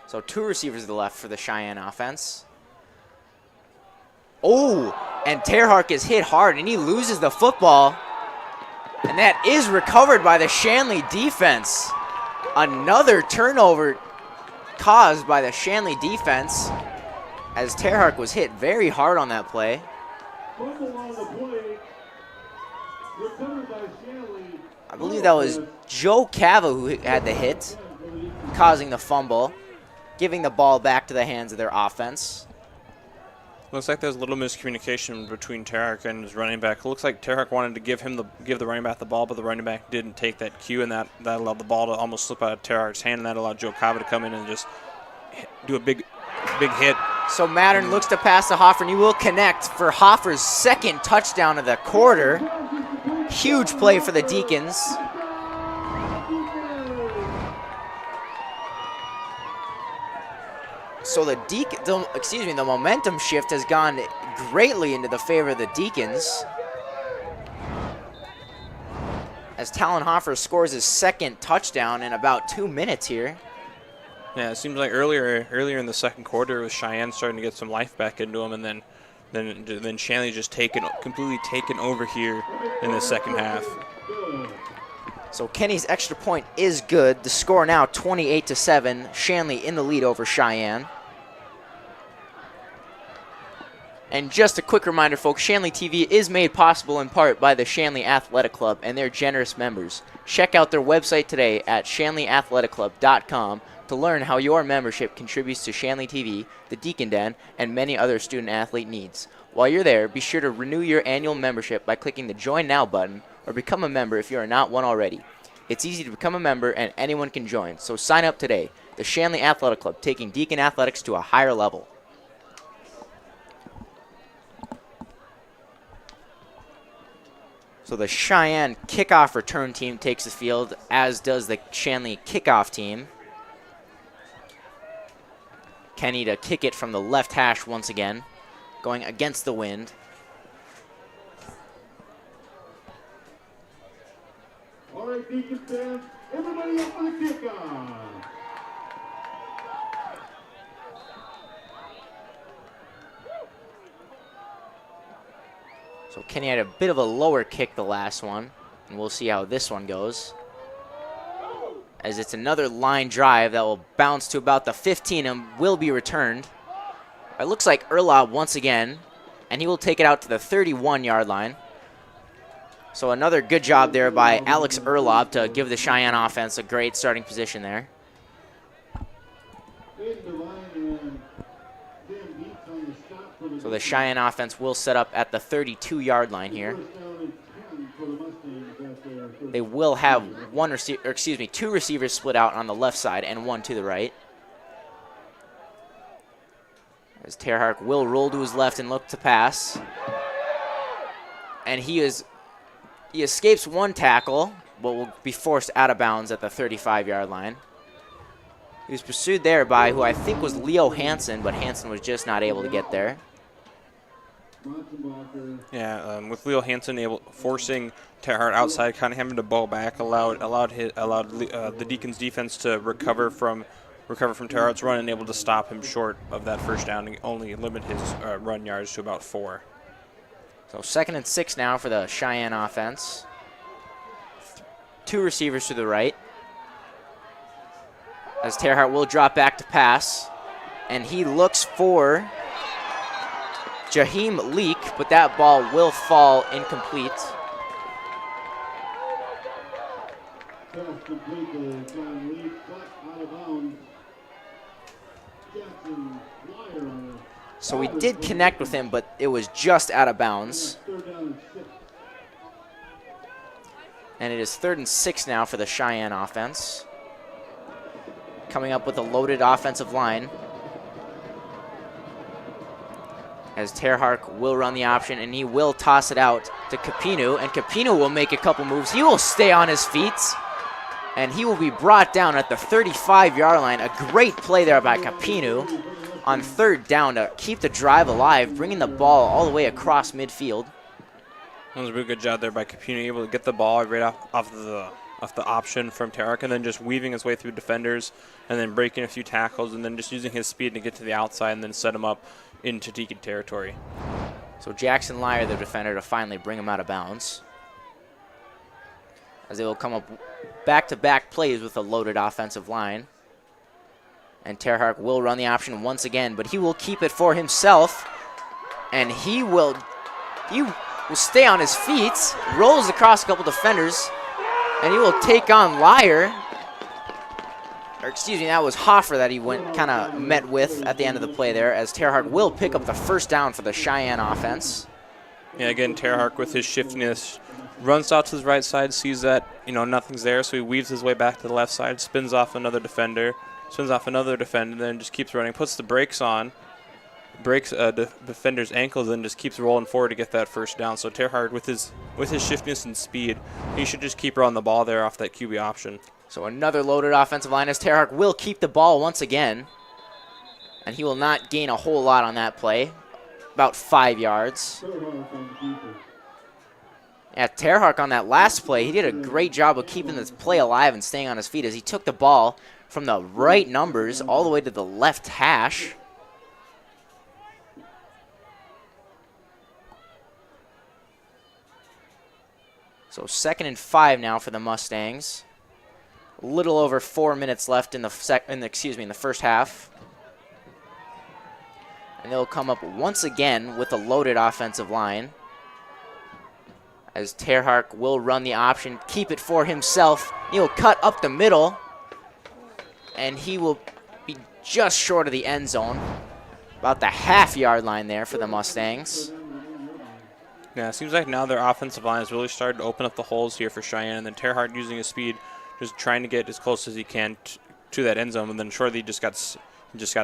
So 2 receivers to the left for the Cheyenne offense. Oh, and Terhark is hit hard, and he loses the football. And that is recovered by the Shanley defense. Another turnover caused by the Shanley defense as Terhark was hit very hard on that play. Fumble on the play. Recovered by Shanley. I believe that was Joe Cava who had the hit, causing the fumble, giving the ball back to the hands of their offense. Looks like there's a little miscommunication between Terhark and his running back. It looks like Terhark wanted to give the running back the ball, but the running back didn't take that cue, and that allowed the ball to almost slip out of Terhark's hand, and that allowed Joe Cava to come in and just do a big hit. So Mattern looks to pass to Hoffer, and he will connect for Hoffer's 2nd touchdown of the quarter. Huge play for the Deacons. So the momentum shift has gone greatly into the favor of the Deacons, as Talon Hoffer scores his 2nd touchdown in about 2 minutes here. Yeah, it seems like earlier in the second quarter, with Cheyenne starting to get some life back into him, and then Shanley just completely taken over here in the second half. So Kenny's extra point is good. The score now 28-7. Shanley in the lead over Cheyenne. And just a quick reminder, folks, Shanley TV is made possible in part by the Shanley Athletic Club and their generous members. Check out their website today at shanleyathleticlub.com to learn how your membership contributes to Shanley TV, the Deacon Den, and many other student-athlete needs. While you're there, be sure to renew your annual membership by clicking the Join Now button or become a member if you are not one already. It's easy to become a member and anyone can join, so sign up today. The Shanley Athletic Club, taking Deacon athletics to a higher level. So the Cheyenne kickoff return team takes the field, as does the Shanley kickoff team. Kenny to kick it from the left hash once again, going against the wind. All right, Deacon fans, everybody up for the kickoff. So Kenny had a bit of a lower kick the last one, and we'll see how this one goes. As it's another line drive that will bounce to about the 15 and will be returned. It looks like Erlob once again, and he will take it out to the 31-yard line. So another good job there by Alex Erlob to give the Cheyenne offense a great starting position there. So the Cheyenne offense will set up at the 32-yard line here. They will have two receivers split out on the left side and one to the right. As Terhark will roll to his left and look to pass. And he escapes one tackle, but will be forced out of bounds at the 35-yard line. He was pursued there by who I think was Leo Hansen, but Hansen was just not able to get there. Yeah, with Leo Hansen forcing Terhark outside, kind of having to ball back, allowed the Deacons defense to recover from Terhark's run and able to stop him short of that first down and only limit his run yards to about 4. So 2nd and 6 now for the Cheyenne offense. 2 receivers to the right. As Terhark will drop back to pass. And he looks for Jaheim Leak, but that ball will fall incomplete. So we did connect with him, but it was just out of bounds. And it is 3rd and 6 now for the Cheyenne offense. Coming up with a loaded offensive line. As Terhark will run the option, and he will toss it out to Capinu, and Capinu will make a couple moves. He will stay on his feet, and he will be brought down at the 35-yard line. A great play there by Capinu on 3rd down to keep the drive alive, bringing the ball all the way across midfield. That was a really good job there by Capinu, able to get the ball right off the option from Terhark, and then just weaving his way through defenders, and then breaking a few tackles, and then just using his speed to get to the outside and then set him up into Deacon territory. So Jackson Lyer, the defender, to finally bring him out of bounds. As they will come up back-to-back plays with a loaded offensive line. And Terhark will run the option once again, but he will keep it for himself. And he will stay on his feet, rolls across a couple defenders, and he will take on Lyer. Or excuse me, that was Hoffer that he kind of met with at the end of the play there, as Terhark will pick up the 1st down for the Cheyenne offense. Yeah, again, Terhark with his shiftiness runs out to his right side, sees that nothing's there, so he weaves his way back to the left side, spins off another defender, and then just keeps running, puts the brakes on, breaks the defender's ankles, and just keeps rolling forward to get that 1st down. So Terhark, with his shiftiness and speed, he should just keep running the ball there off that QB option. So another loaded offensive line as Terhark will keep the ball once again. And he will not gain a whole lot on that play. About 5 yards. Yeah, Terhark on that last play, he did a great job of keeping this play alive and staying on his feet as he took the ball from the right numbers all the way to the left hash. So 2nd and 5 now for the Mustangs. A little over 4 minutes left in the first half. And they'll come up once again with a loaded offensive line. As Terhark will run the option, keep it for himself. He'll cut up the middle. And he will be just short of the end zone. About the half-yard line there for the Mustangs. Yeah, it seems like now their offensive line has really started to open up the holes here for Cheyenne, and then Terhark using his speed, just trying to get as close as he can to that end zone, and then shortly just got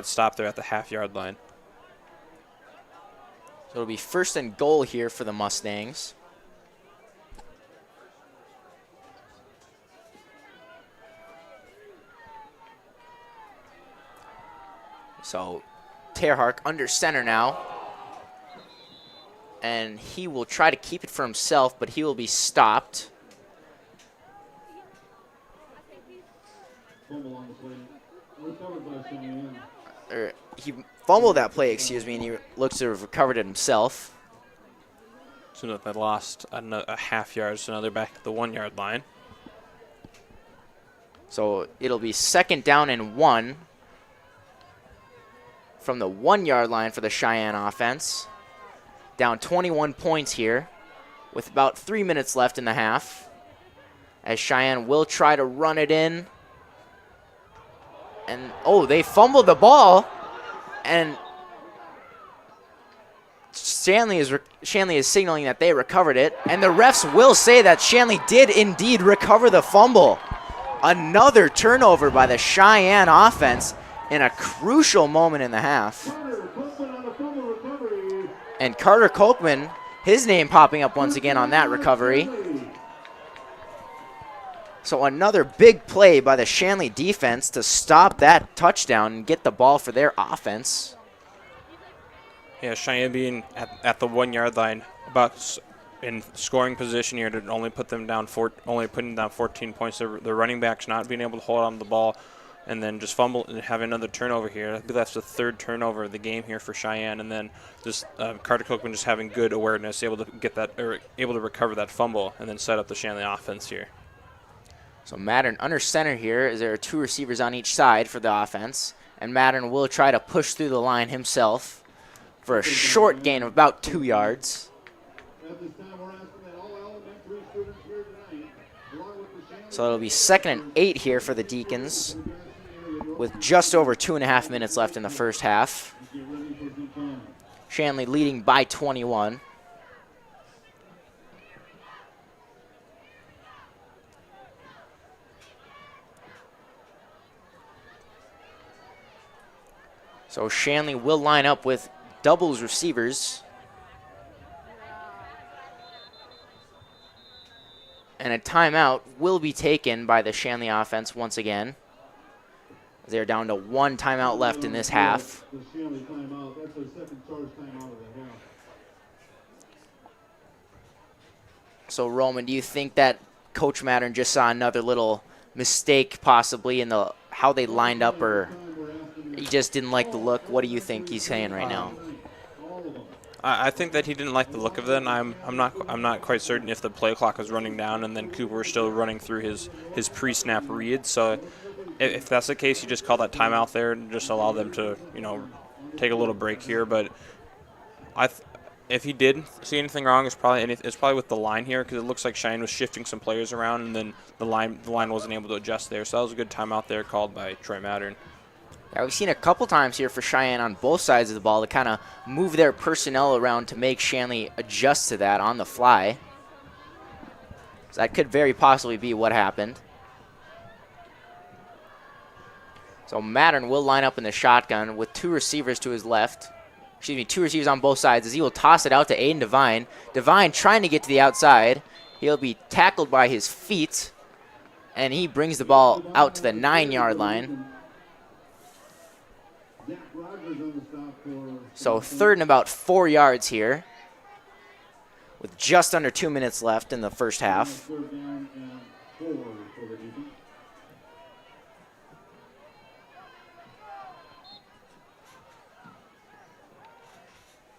stopped there at the half-yard line. So it'll be 1st and goal here for the Mustangs. So Terhark under center now. And he will try to keep it for himself, but he will be stopped. He fumbled that play, and he looks to have recovered it himself. So they lost a half yard, so now they're back at the 1-yard line. So it'll be 2nd down and 1 from the 1-yard line for the Cheyenne offense. down 21 points here with about 3 minutes left in the half, as Cheyenne will try to run it in. And, oh, they fumbled the ball, and Shanley is signaling that they recovered it, and the refs will say that Shanley did indeed recover the fumble. Another turnover by the Cheyenne offense in a crucial moment in the half. And Carter Kochman, his name popping up once again on that recovery. So another big play by the Shanley defense to stop that touchdown and get the ball for their offense. Yeah, Cheyenne being at the 1 yard line, about in scoring position here to only put them down only putting down 14 points. The running backs not being able to hold on to the ball, and then just fumble and have another turnover here. I believe that's the third turnover of the game here for Cheyenne, and then just Carter Cookman just having good awareness, able to get that or able to recover that fumble, and then set up the Shanley offense here. So Mattern under center here, as there are 2 receivers on each side for the offense, and Mattern will try to push through the line himself for a short gain of about 2 yards. So it'll be 2nd and 8 here for the Deacons, with just over 2.5 minutes left in the first half. Shanley leading by 21. So Shanley will line up with doubles receivers. And a timeout will be taken by the Shanley offense once again. They're down to 1 timeout left in this half. The Shanley timeout, that's their second charge timeout of the half. So Roman, do you think that Coach Mattern just saw another little mistake possibly in the how they lined up, or he just didn't like the look? What do you think he's saying right now? I think that he didn't like the look of it, and I'm not quite certain if the play clock was running down and then Cooper was still running through his pre-snap read. So if that's the case, you just call that timeout there and just allow them to, take a little break here. But if he did see anything wrong, it's probably with the line here, because it looks like Sheyenne was shifting some players around, and then the line wasn't able to adjust there. So that was a good timeout there called by Troy Mattern. Yeah, we've seen a couple times here for Cheyenne on both sides of the ball to kind of move their personnel around to make Shanley adjust to that on the fly. So that could very possibly be what happened. So Mattern will line up in the shotgun with 2 receivers to his left. 2 receivers on both sides, as he will toss it out to Aiden Devine. Devine trying to get to the outside. He'll be tackled by his feet, and he brings the ball out to the 9-yard line. So 3rd and about 4 yards here, with just under 2 minutes left in the first half.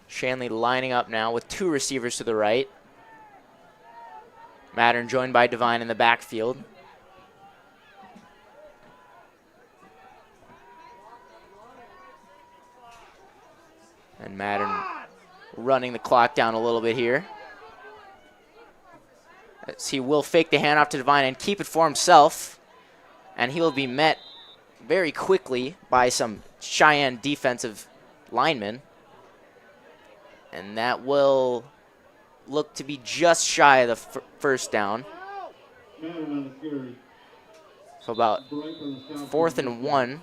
Shanley lining up now with 2 receivers to the right. Mattern joined by Devine in the backfield. And Mattern running the clock down a little bit here, as he will fake the handoff to Devine and keep it for himself. And he will be met very quickly by some Cheyenne defensive linemen. And that will look to be just shy of the first down. So about 4th and 1.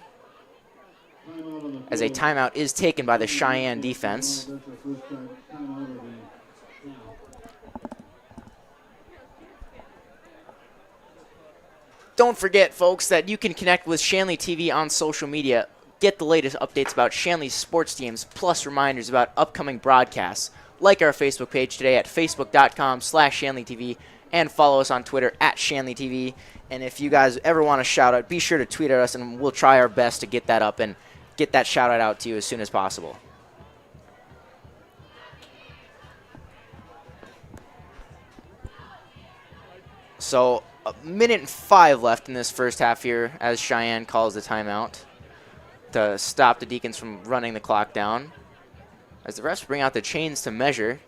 As a timeout is taken by the Cheyenne defense. Don't forget, folks, that you can connect with Shanley TV on social media. Get the latest updates about Shanley's sports teams, plus reminders about upcoming broadcasts. Like our Facebook page today at facebook.com/ShanleyTV, and follow us on Twitter at ShanleyTV. And if you guys ever want a shout out, be sure to tweet at us, and we'll try our best to get that up and get that shout out to you as soon as possible. So 1:05 left in this first half here, as Cheyenne calls the timeout to stop the Deacons from running the clock down. As the refs bring out the chains to measure,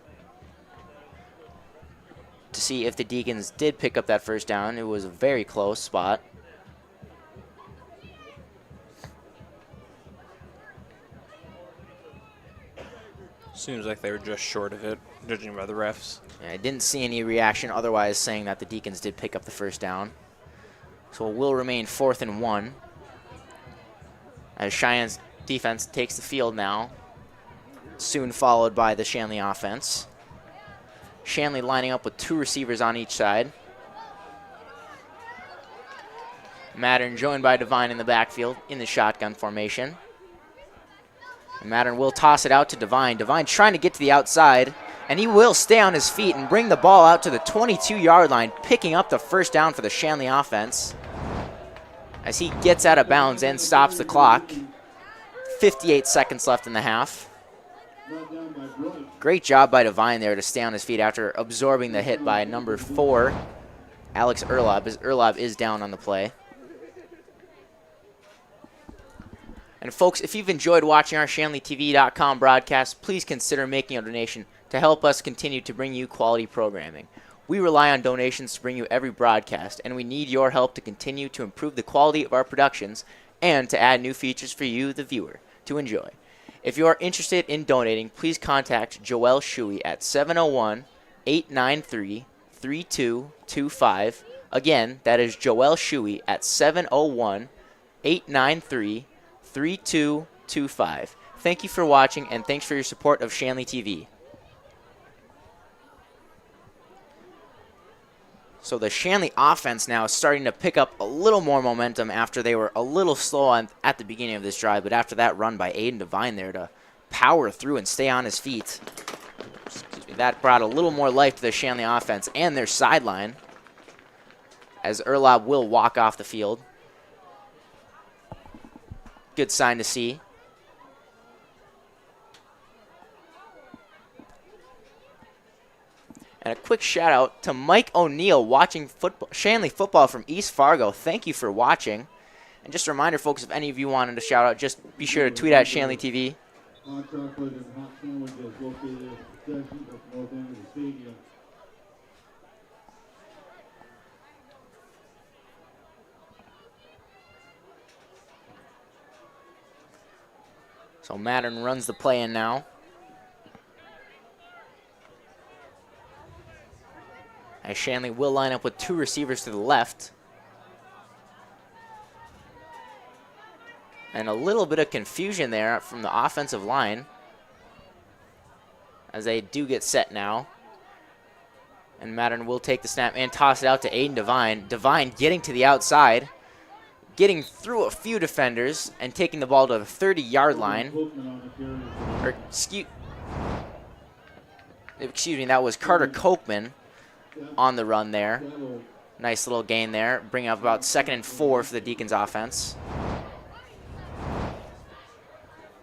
to see if the Deacons did pick up that first down. It was a very close spot. Seems like they were just short of it, judging by the refs. Yeah, I didn't see any reaction otherwise saying that the Deacons did pick up the first down. So it will remain 4th and 1. As Cheyenne's defense takes the field now, soon followed by the Shanley offense. Shanley lining up with 2 receivers on each side. Mattern joined by Devine in the backfield in the shotgun formation. And Mattern will toss it out to Devine. Devine trying to get to the outside, and he will stay on his feet and bring the ball out to the 22-yard line, picking up the first down for the Shanley offense as he gets out of bounds and stops the clock. 58 seconds left in the half. Great job by Devine there to stay on his feet after absorbing the hit by number 4, Alex Erlob, as Erlob is down on the play. And folks, if you've enjoyed watching our ShanleyTV.com broadcast, please consider making a donation to help us continue to bring you quality programming. We rely on donations to bring you every broadcast, and we need your help to continue to improve the quality of our productions and to add new features for you, the viewer, to enjoy. If you are interested in donating, please contact Joelle Shuey at 701-893-3225. Again, that is Joelle Shuey at 701-893-3225. Thank you for watching, and thanks for your support of Shanley TV. So the Shanley offense now is starting to pick up a little more momentum after they were a little slow at the beginning of this drive, but after that run by Aiden Devine there to power through and stay on his feet, that brought a little more life to the Shanley offense and their sideline, as Erlob will walk off the field. Good sign to see. And a quick shout out to Mike O'Neill watching Shanley football from East Fargo. Thank you for watching. And just a reminder, folks, if any of you wanted a shout out, just be sure to tweet at Shanley TV. Hot chocolate and hot sandwiches located at the section at the north end of the stadium. So Mattern runs the play in now. As Shanley will line up with 2 receivers to the left. And a little bit of confusion there from the offensive line, as they do get set now. And Mattern will take the snap and toss it out to Aiden Devine. Devine getting to the outside, getting through a few defenders, and taking the ball to the 30-yard line. Or, excuse me, that was Carter Kochman on the run there. Nice little gain there, bringing up about 2nd and 4 for the Deacons offense.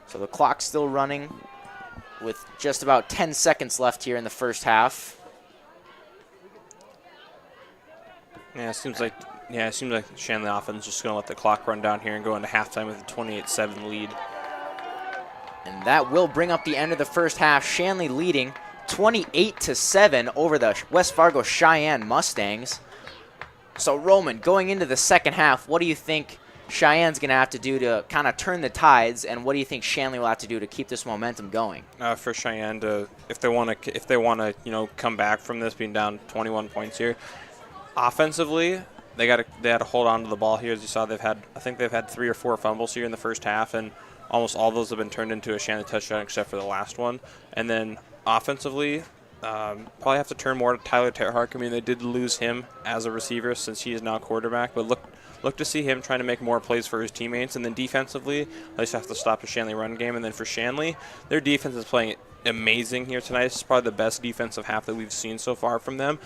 So the clock's still running with just about 10 seconds left here in the first half. Yeah, it seems like Shanley offense is just going to let the clock run down here and go into halftime with a 28-7 lead. And that will bring up the end of the first half. Shanley leading 28-7 over the West Fargo Cheyenne Mustangs. So Roman, going into the second half, what do you think Cheyenne's going to have to do to kind of turn the tides, and what do you think Shanley will have to do to keep this momentum going? For Cheyenne to, if they want to, come back from this being down 21 points here, offensively, they had to hold on to the ball here. As you saw, I think they've had 3 or 4 fumbles here in the first half, and almost all those have been turned into a Shanley touchdown except for the last one. And then offensively, probably have to turn more to Tyler Terhark. I mean, they did lose him as a receiver since he is now quarterback, but look to see him trying to make more plays for his teammates. And then defensively, they just have to stop the Shanley run game. And then for Shanley, their defense is playing amazing here tonight. This is probably the best defensive half that we've seen so far from them.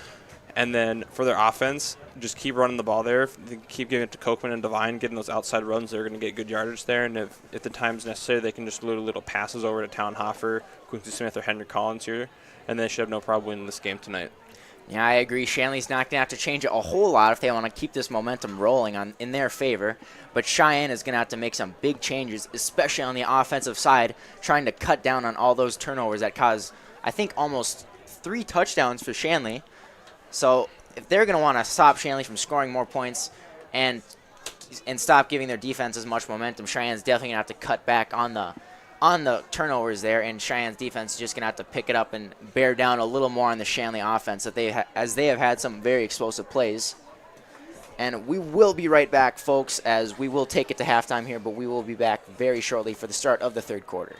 And then for their offense, just keep running the ball there. If they keep giving it to Kochman and Devine, getting those outside runs, they're going to get good yardage there. And if the time's necessary, they can just little passes over to Townhofer, Quincy Smith, or Henry Collins here, and they should have no problem winning this game tonight. Yeah, I agree. Shanley's not going to have to change it a whole lot if they want to keep this momentum rolling in their favor. But Cheyenne is going to have to make some big changes, especially on the offensive side, trying to cut down on all those turnovers that caused, I think, almost 3 touchdowns for Shanley. So if they're going to want to stop Shanley from scoring more points and stop giving their defense as much momentum, Cheyenne's definitely going to have to cut back on the turnovers there, and Cheyenne's defense is just going to have to pick it up and bear down a little more on the Shanley offense as they have had some very explosive plays. And we will be right back, folks, as we will take it to halftime here, but we will be back very shortly for the start of the third quarter.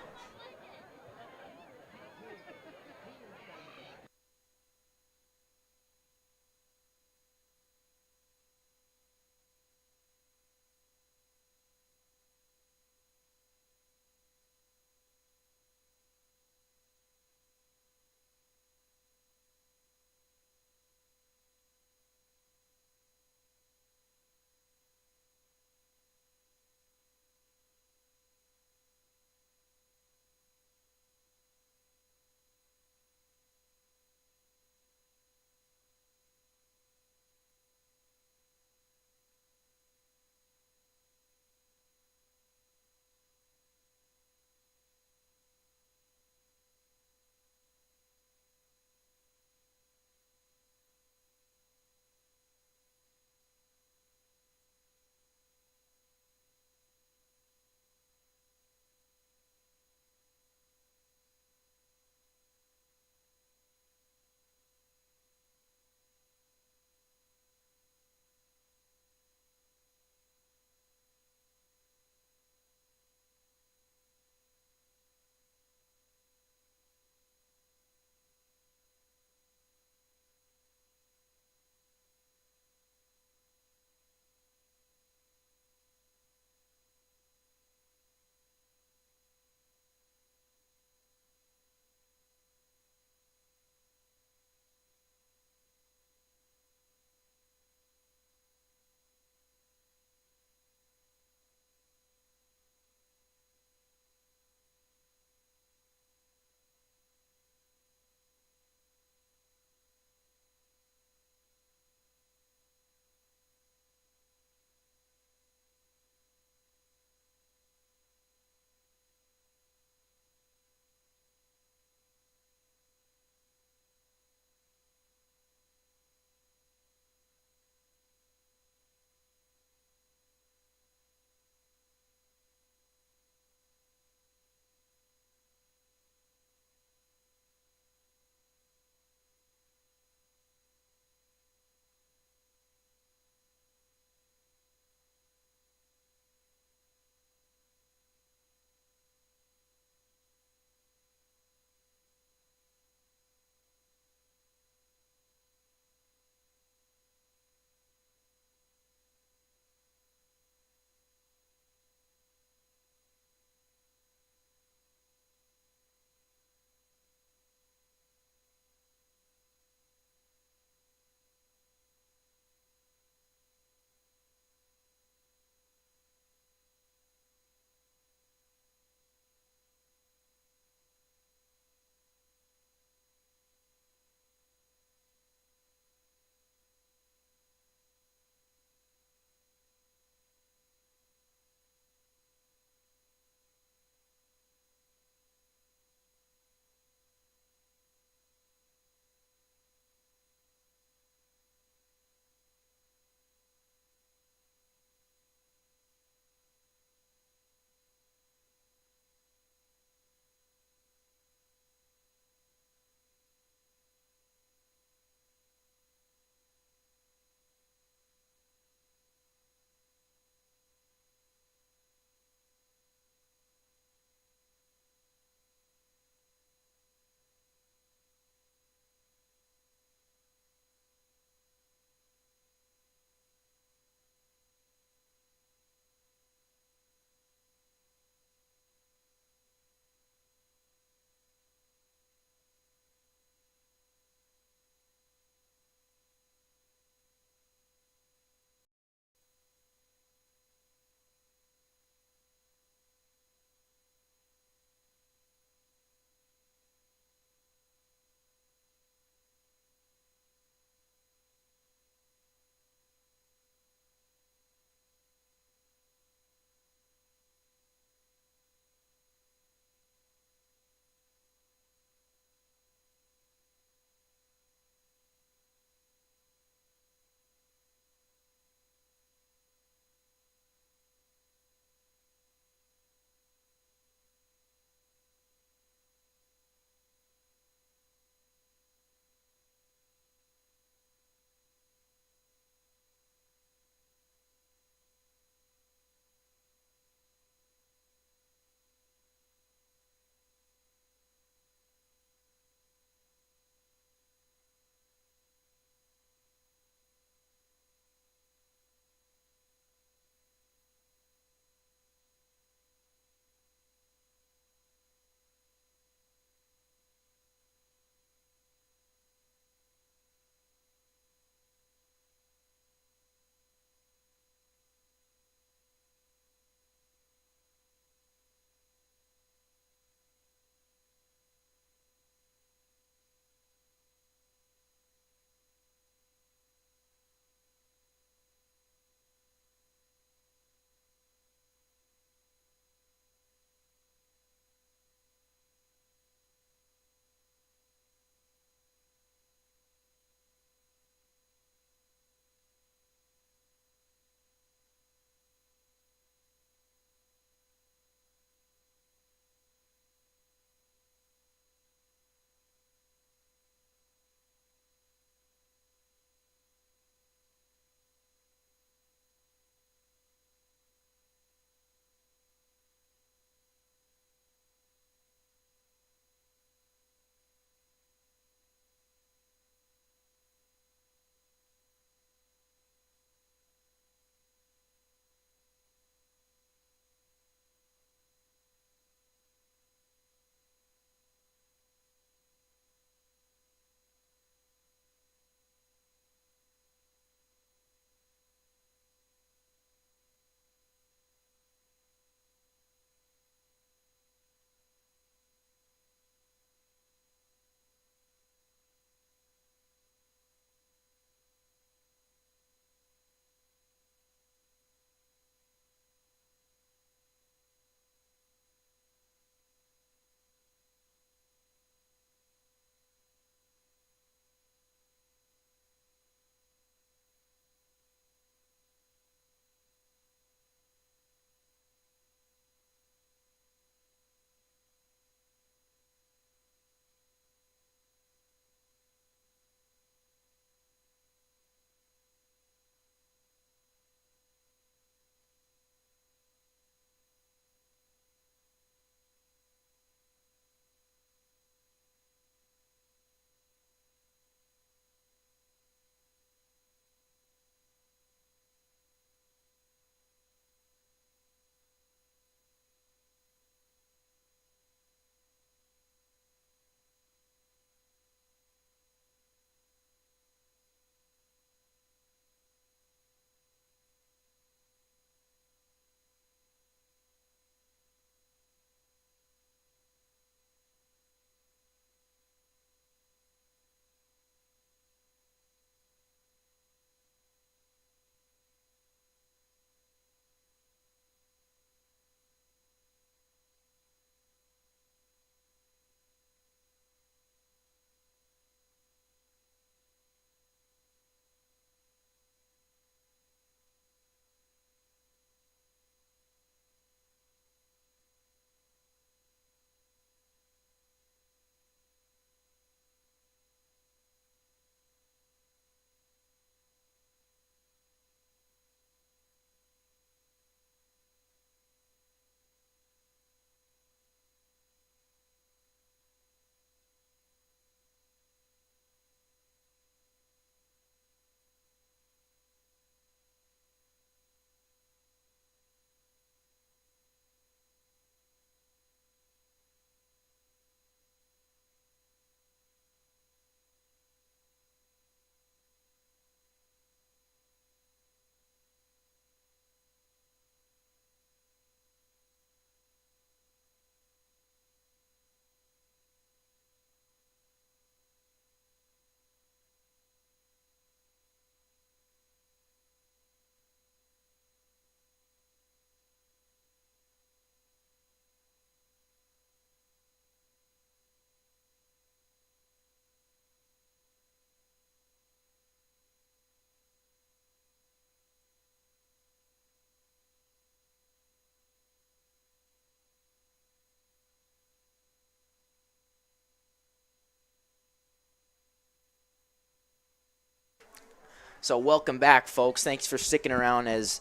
So welcome back, folks. Thanks for sticking around as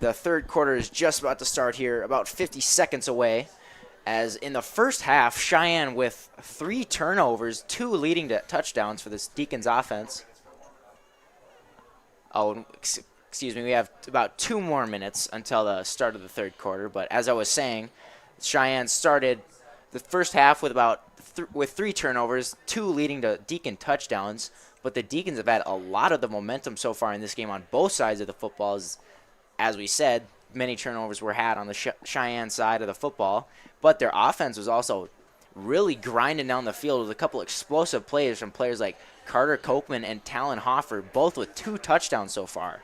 the third quarter is just about to start here, about 50 seconds away. As in the first half, Cheyenne with 3 turnovers, 2 leading to touchdowns for this Deacons offense. Oh, excuse me, we have about 2 more minutes until the start of the third quarter. But as I was saying, Cheyenne started the first half with with 3 turnovers, 2 leading to Deacon touchdowns. But the Deacons have had a lot of the momentum so far in this game on both sides of the football. As we said, many turnovers were had on the Cheyenne side of the football. But their offense was also really grinding down the field with a couple explosive plays from players like Carter Kochman and Talon Hoffer, both with 2 touchdowns so far.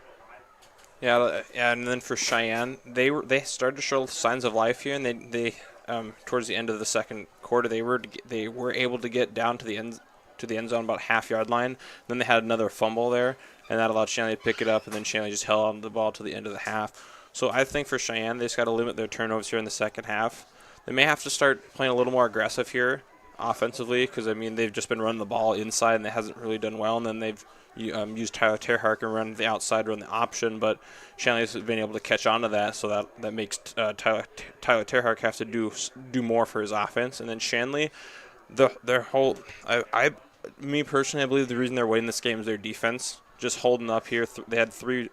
Yeah, and then for Cheyenne, they started to show signs of life here, and they towards the end of the second quarter, they were able to get down to the end zone about half-yard line. Then they had another fumble there, and that allowed Shanley to pick it up, and then Shanley just held on to the ball to the end of the half. So I think for Cheyenne, they just got to limit their turnovers here in the second half. They may have to start playing a little more aggressive here offensively because, I mean, they've just been running the ball inside, and they hasn't really done well. And then they've used Tyler Terhark and run the outside, run the option, but Shanley's been able to catch on to that, so that makes Tyler Terhark have to do more for his offense. And then Shanley, me personally, I believe the reason they're winning this game is their defense. Just holding up here. They had three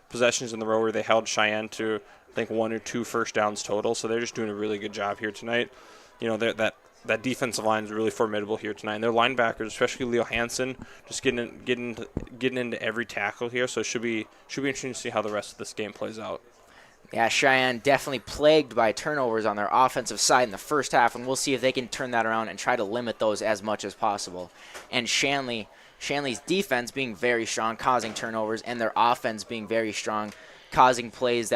possessions in the row where they held Cheyenne to, I think, 1 or 2 first downs total. So they're just doing a really good job here tonight. You know, that defensive line is really formidable here tonight. And their linebackers, especially Leo Hansen, just getting into every tackle here. So it should be interesting to see how the rest of this game plays out. Yeah, Cheyenne definitely plagued by turnovers on their offensive side in the first half, and we'll see if they can turn that around and try to limit those as much as possible. And Shanley's defense being very strong, causing turnovers, and their offense being very strong, causing plays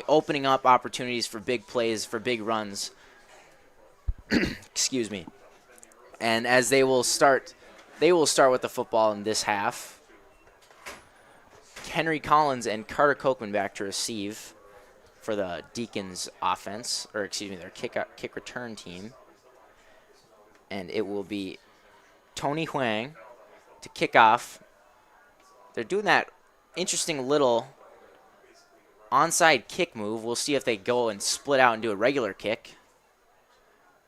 opening up opportunities for big plays, for big runs. Excuse me. And as they will start with the football in this half. Henry Collins and Carter Kochman back to receive for the Deacons offense, their kick return team. And it will be Tony Huang to kick off. They're doing that interesting little onside kick move. We'll see if they go and split out and do a regular kick.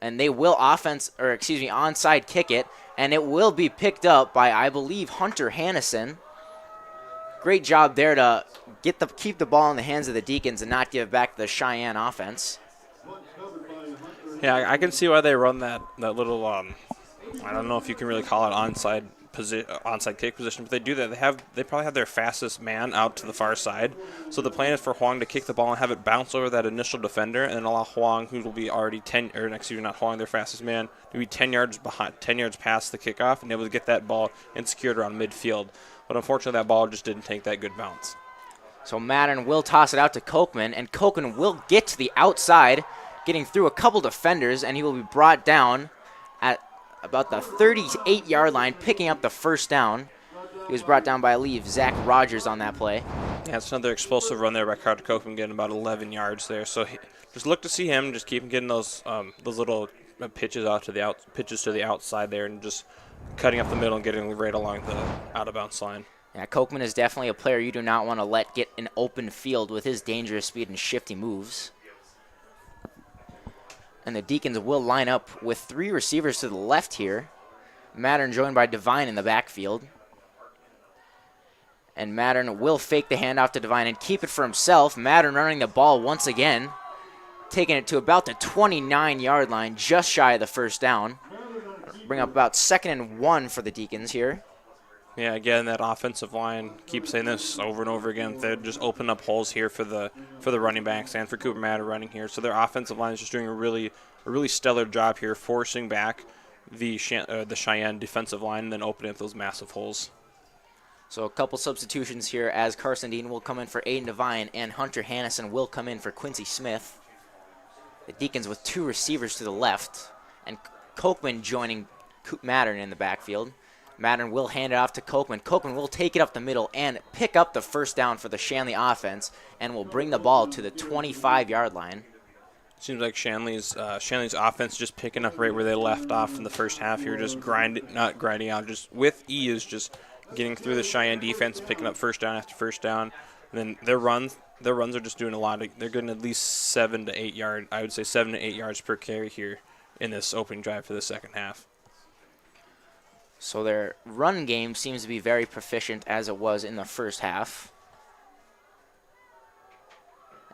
And they will onside kick it, and it will be picked up by, I believe, Hunter Hannison. Great job there to keep the ball in the hands of the Deacons and not give it back to the Cheyenne offense. Yeah, I can see why they run that little, I don't know if you can really call it onside kick position, but they do that. They probably have their fastest man out to the far side. So the plan is for Huang to kick the ball and have it bounce over that initial defender, and then allow Huang, who will be already not Huang, their fastest man, to be 10 yards past the kickoff and able to get that ball and secured around midfield. But unfortunately, that ball just didn't take that good bounce. So Madden will toss it out to Kochman, and Kochman will get to the outside, getting through a couple defenders, and he will be brought down at about the 38-yard line, picking up the first down. He was brought down by, I believe, Zach Rogers on that play. Yeah, it's another explosive run there by Carter Kochman, getting about 11 yards there. So just look to see him, just keep him getting those little pitches to the outside there, and just cutting up the middle and getting right along the out-of-bounds line. Yeah, Kochman is definitely a player you do not want to let get an open field with his dangerous speed and shifty moves. And the Deacons will line up with 3 receivers to the left here. Mattern joined by Devine in the backfield. And Mattern will fake the handoff to Devine and keep it for himself. Mattern running the ball once again, taking it to about the 29-yard line, just shy of the first down. Bring up about 2nd and 1 for the Deacons here. Yeah, again, that offensive line, keep saying this over and over again. They're just opening up holes here for the running backs and for Cooper Matter running here. So their offensive line is just doing a really stellar job here, forcing back the Cheyenne defensive line and then opening up those massive holes. So a couple substitutions here as Carson Dean will come in for Aiden Devine and Hunter Hannison will come in for Quincy Smith. The Deacons with 2 receivers to the left, and Kochman joining Mattern in the backfield. Mattern will hand it off to Kochman. Kochman will take it up the middle and pick up the first down for the Shanley offense and will bring the ball to the 25-yard line. Seems like Shanley's offense just picking up right where they left off in the first half here, just not grinding out, just with ease, just getting through the Cheyenne defense, picking up first down after first down. And then their runs are just doing a lot. They're getting at least 7 to 8 yards. I would say 7 to 8 yards per carry here in this opening drive for the second half. So their run game seems to be very proficient as it was in the first half.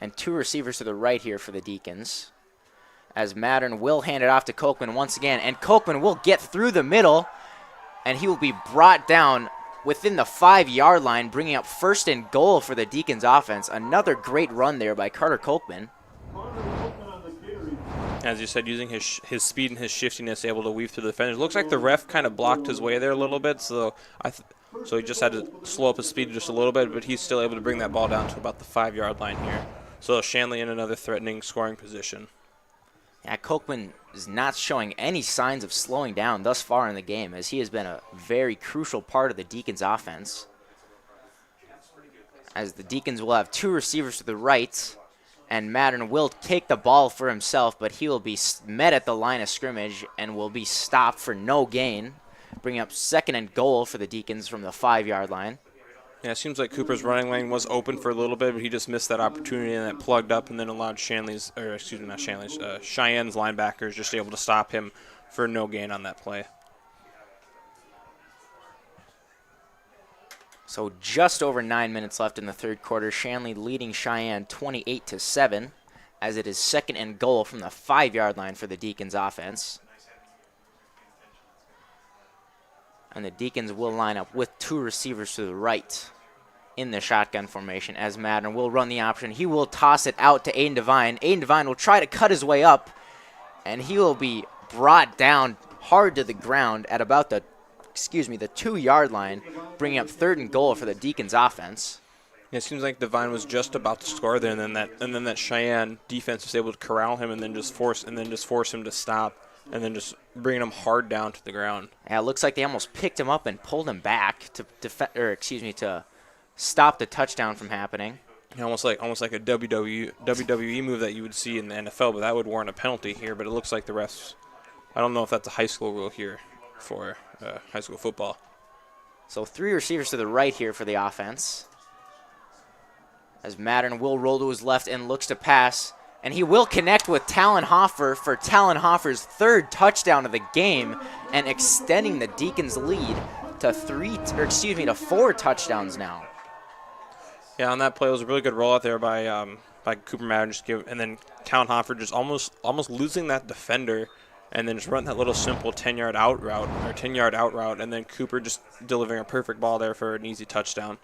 And 2 receivers to the right here for the Deacons, as Mattern will hand it off to Kochman once again. And Kochman will get through the middle, and he will be brought down within the 5-yard line, bringing up 1st and goal for the Deacons offense. Another great run there by Carter Kochman. As you said, using his speed and his shiftiness, able to weave through the defenders. Looks like the ref kind of blocked his way there a little bit, so so he just had to slow up his speed just a little bit, but he's still able to bring that ball down to about the 5-yard line here. So Shanley in another threatening scoring position. Yeah, Kochman is not showing any signs of slowing down thus far in the game, as he has been a very crucial part of the Deacons offense. As the Deacons will have 2 receivers to the right, and Mattern will take the ball for himself, but he will be met at the line of scrimmage and will be stopped for no gain, bringing up 2nd and goal for the Deacons from the 5-yard line. Yeah, it seems like Cooper's running lane was open for a little bit, but he just missed that opportunity and that plugged up, and then allowed Cheyenne's linebackers just able to stop him for no gain on that play. So just over 9 minutes left in the third quarter. Shanley leading Cheyenne 28-7, as it is 2nd and goal from the 5-yard line for the Deacons offense. And the Deacons will line up with 2 receivers to the right in the shotgun formation, as Mattern will run the option. He will toss it out to Aiden Devine. Aiden Devine will try to cut his way up, and he will be brought down hard to the ground at about the 2-yard line, bringing up 3rd and goal for the Deacons offense. Yeah, it seems like Devine was just about to score there, and then that Cheyenne defense was able to corral him and then just force him to stop, and then just bringing him hard down to the ground. Yeah, it looks like they almost picked him up and pulled him back to to stop the touchdown from happening. Yeah, almost like a WWE move that you would see in the NFL, but that would warrant a penalty here. But it looks like the refs, I don't know if that's a high school rule here for high school football. So 3 receivers to the right here for the offense, as Mattern will roll to his left and looks to pass. And he will connect with Tallenhofer for Tallenhofer's 3rd touchdown of the game, and extending the Deacons' lead to 4 touchdowns now. Yeah, on that play, it was a really good rollout there by Cooper Mattern, and then Tallenhofer just almost losing that defender, and then just running that little simple 10-yard out route, and then Cooper just delivering a perfect ball there for an easy touchdown.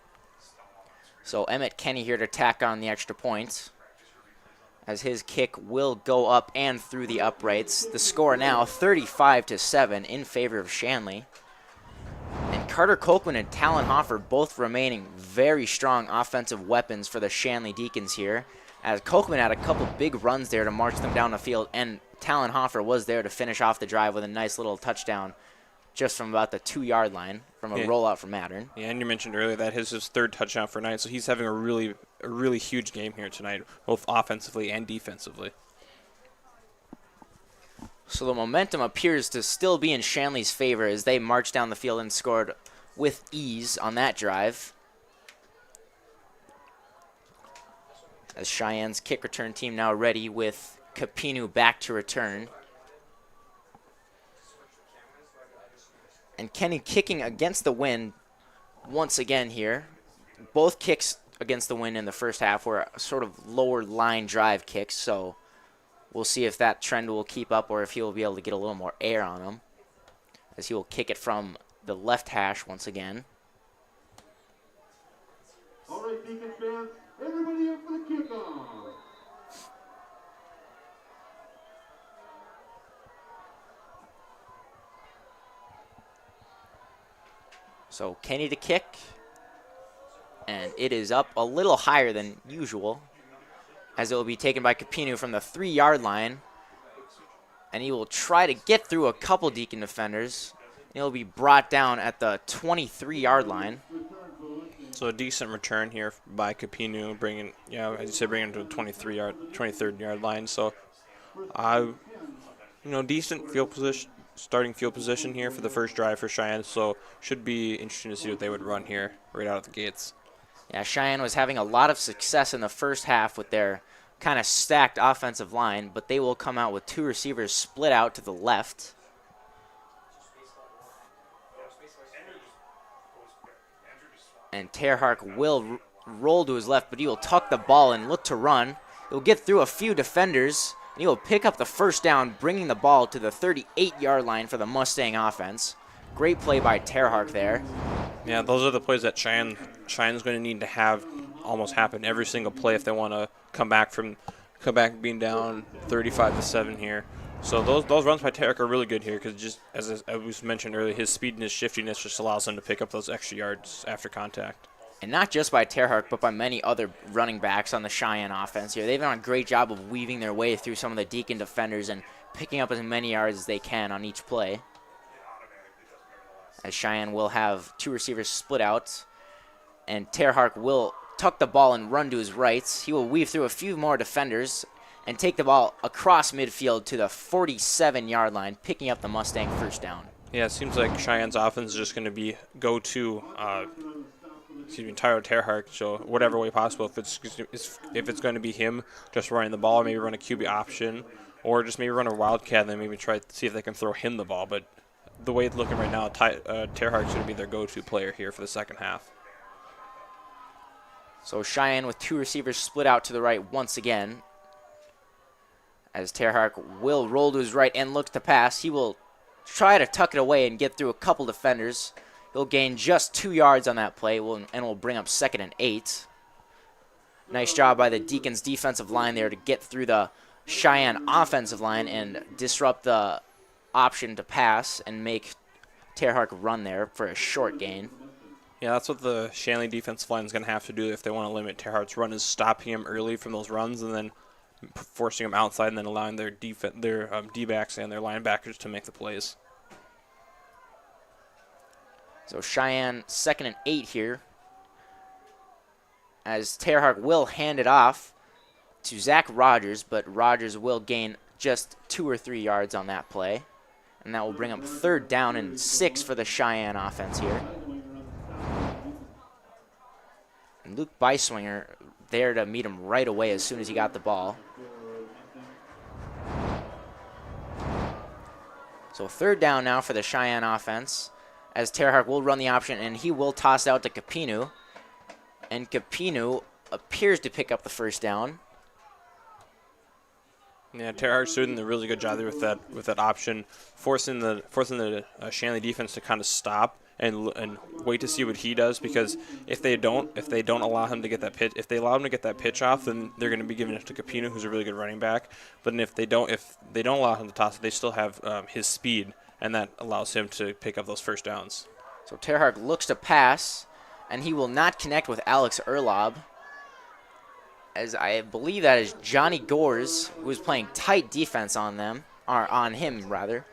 So Emmett Kenny here to tack on the extra point, as his kick will go up and through the uprights. The score now 35-7 in favor of Shanley. And Carter Kochman and Tallenhofer both remaining very strong offensive weapons for the Shanley Deacons here, as Kochman had a couple big runs there to march them down the field, and Tallenhofer was there to finish off the drive with a nice little touchdown just from about the 2-yard line from a rollout from Mattern. Yeah, and you mentioned earlier that his 3rd touchdown for night, so he's having a really huge game here tonight, both offensively and defensively. So the momentum appears to still be in Shanley's favor as they marched down the field and scored with ease on that drive. As Cheyenne's kick return team now ready with Capinu back to return. And Kenny kicking against the wind once again here. Both kicks against the wind in the first half were sort of lower line drive kicks, so we'll see if that trend will keep up or if he will be able to get a little more air on him, as he will kick it from the left hash once again. All right, Deacons fans, everybody up for the kickoff. So Kenny to kick, and it is up a little higher than usual, as it will be taken by Capinu from the 3-yard line, and he will try to get through a couple Deacon defenders. He'll be brought down at the 23-yard line. So a decent return here by Capinu, bringing him to the 23rd yard line. So, decent field starting field position here for the first drive for Cheyenne, so should be interesting to see what they would run here right out of the gates. Yeah, Cheyenne was having a lot of success in the first half with their kind of stacked offensive line, but they will come out with 2 receivers split out to the left. And Terhark will roll to his left, but he will tuck the ball and look to run. He'll get through a few defenders, and he will pick up the first down, bringing the ball to the 38-yard line for the Mustang offense. Great play by Terhark there. Yeah, those are the plays that Cheyenne's going to need to have almost happen every single play if they want to come back being down 35-7 here. So those runs by Terhark are really good here because just as we mentioned earlier, his speed and his shiftiness just allows him to pick up those extra yards after contact. And not just by Terhark, but by many other running backs on the Cheyenne offense here. They've done a great job of weaving their way through some of the Deacon defenders and picking up as many yards as they can on each play. As Cheyenne will have 2 receivers split out, and Terhark will tuck the ball and run to his right. He will weave through a few more defenders and take the ball across midfield to the 47-yard line, picking up the Mustang first down. Yeah, it seems like Cheyenne's offense is just going to be go-to Tyler Terhark, so whatever way possible. If it's going to be him just running the ball, maybe run a QB option, or just maybe run a wildcat and then maybe try to see if they can throw him the ball. But the way it's looking right now, Terhark's going to be their go-to player here for the second half. So Cheyenne with 2 receivers split out to the right once again. As Terhark will roll to his right and looks to pass, he will try to tuck it away and get through a couple defenders. He'll gain just 2 yards on that play and will bring up 2nd and 8. Nice job by the Deacons defensive line there to get through the Cheyenne offensive line and disrupt the option to pass and make Terhark run there for a short gain. Yeah, that's what the Shanley defensive line is going to have to do if they want to limit Terhark's run, is stopping him early from those runs and then forcing him outside and then allowing their D-backs and their linebackers to make the plays. So Cheyenne 2nd and 8 here, as Terhark will hand it off to Zach Rogers, but Rogers will gain just 2 or 3 yards on that play, and that will bring up 3rd down and 6 for the Cheyenne offense here. And Luke Beiswinger there to meet him right away as soon as he got the ball. So 3rd down now for the Cheyenne offense, as Terhark will run the option, and he will toss out to Capinu. And Capinu appears to pick up the first down. Yeah, Terhark's doing a really good job there with that option, forcing the Shanley defense to kind of stop and wait to see what he does, because if they don't allow him to get that pitch, if they allow him to get that pitch off, then they're going to be giving it to Capino, who's a really good running back. But if they don't allow him to toss it, they still have his speed, and that allows him to pick up those first downs. So Terhark looks to pass, and he will not connect with Alex Erlob, as I believe that is Johnny Gores, who is playing tight defense on them, or on him rather.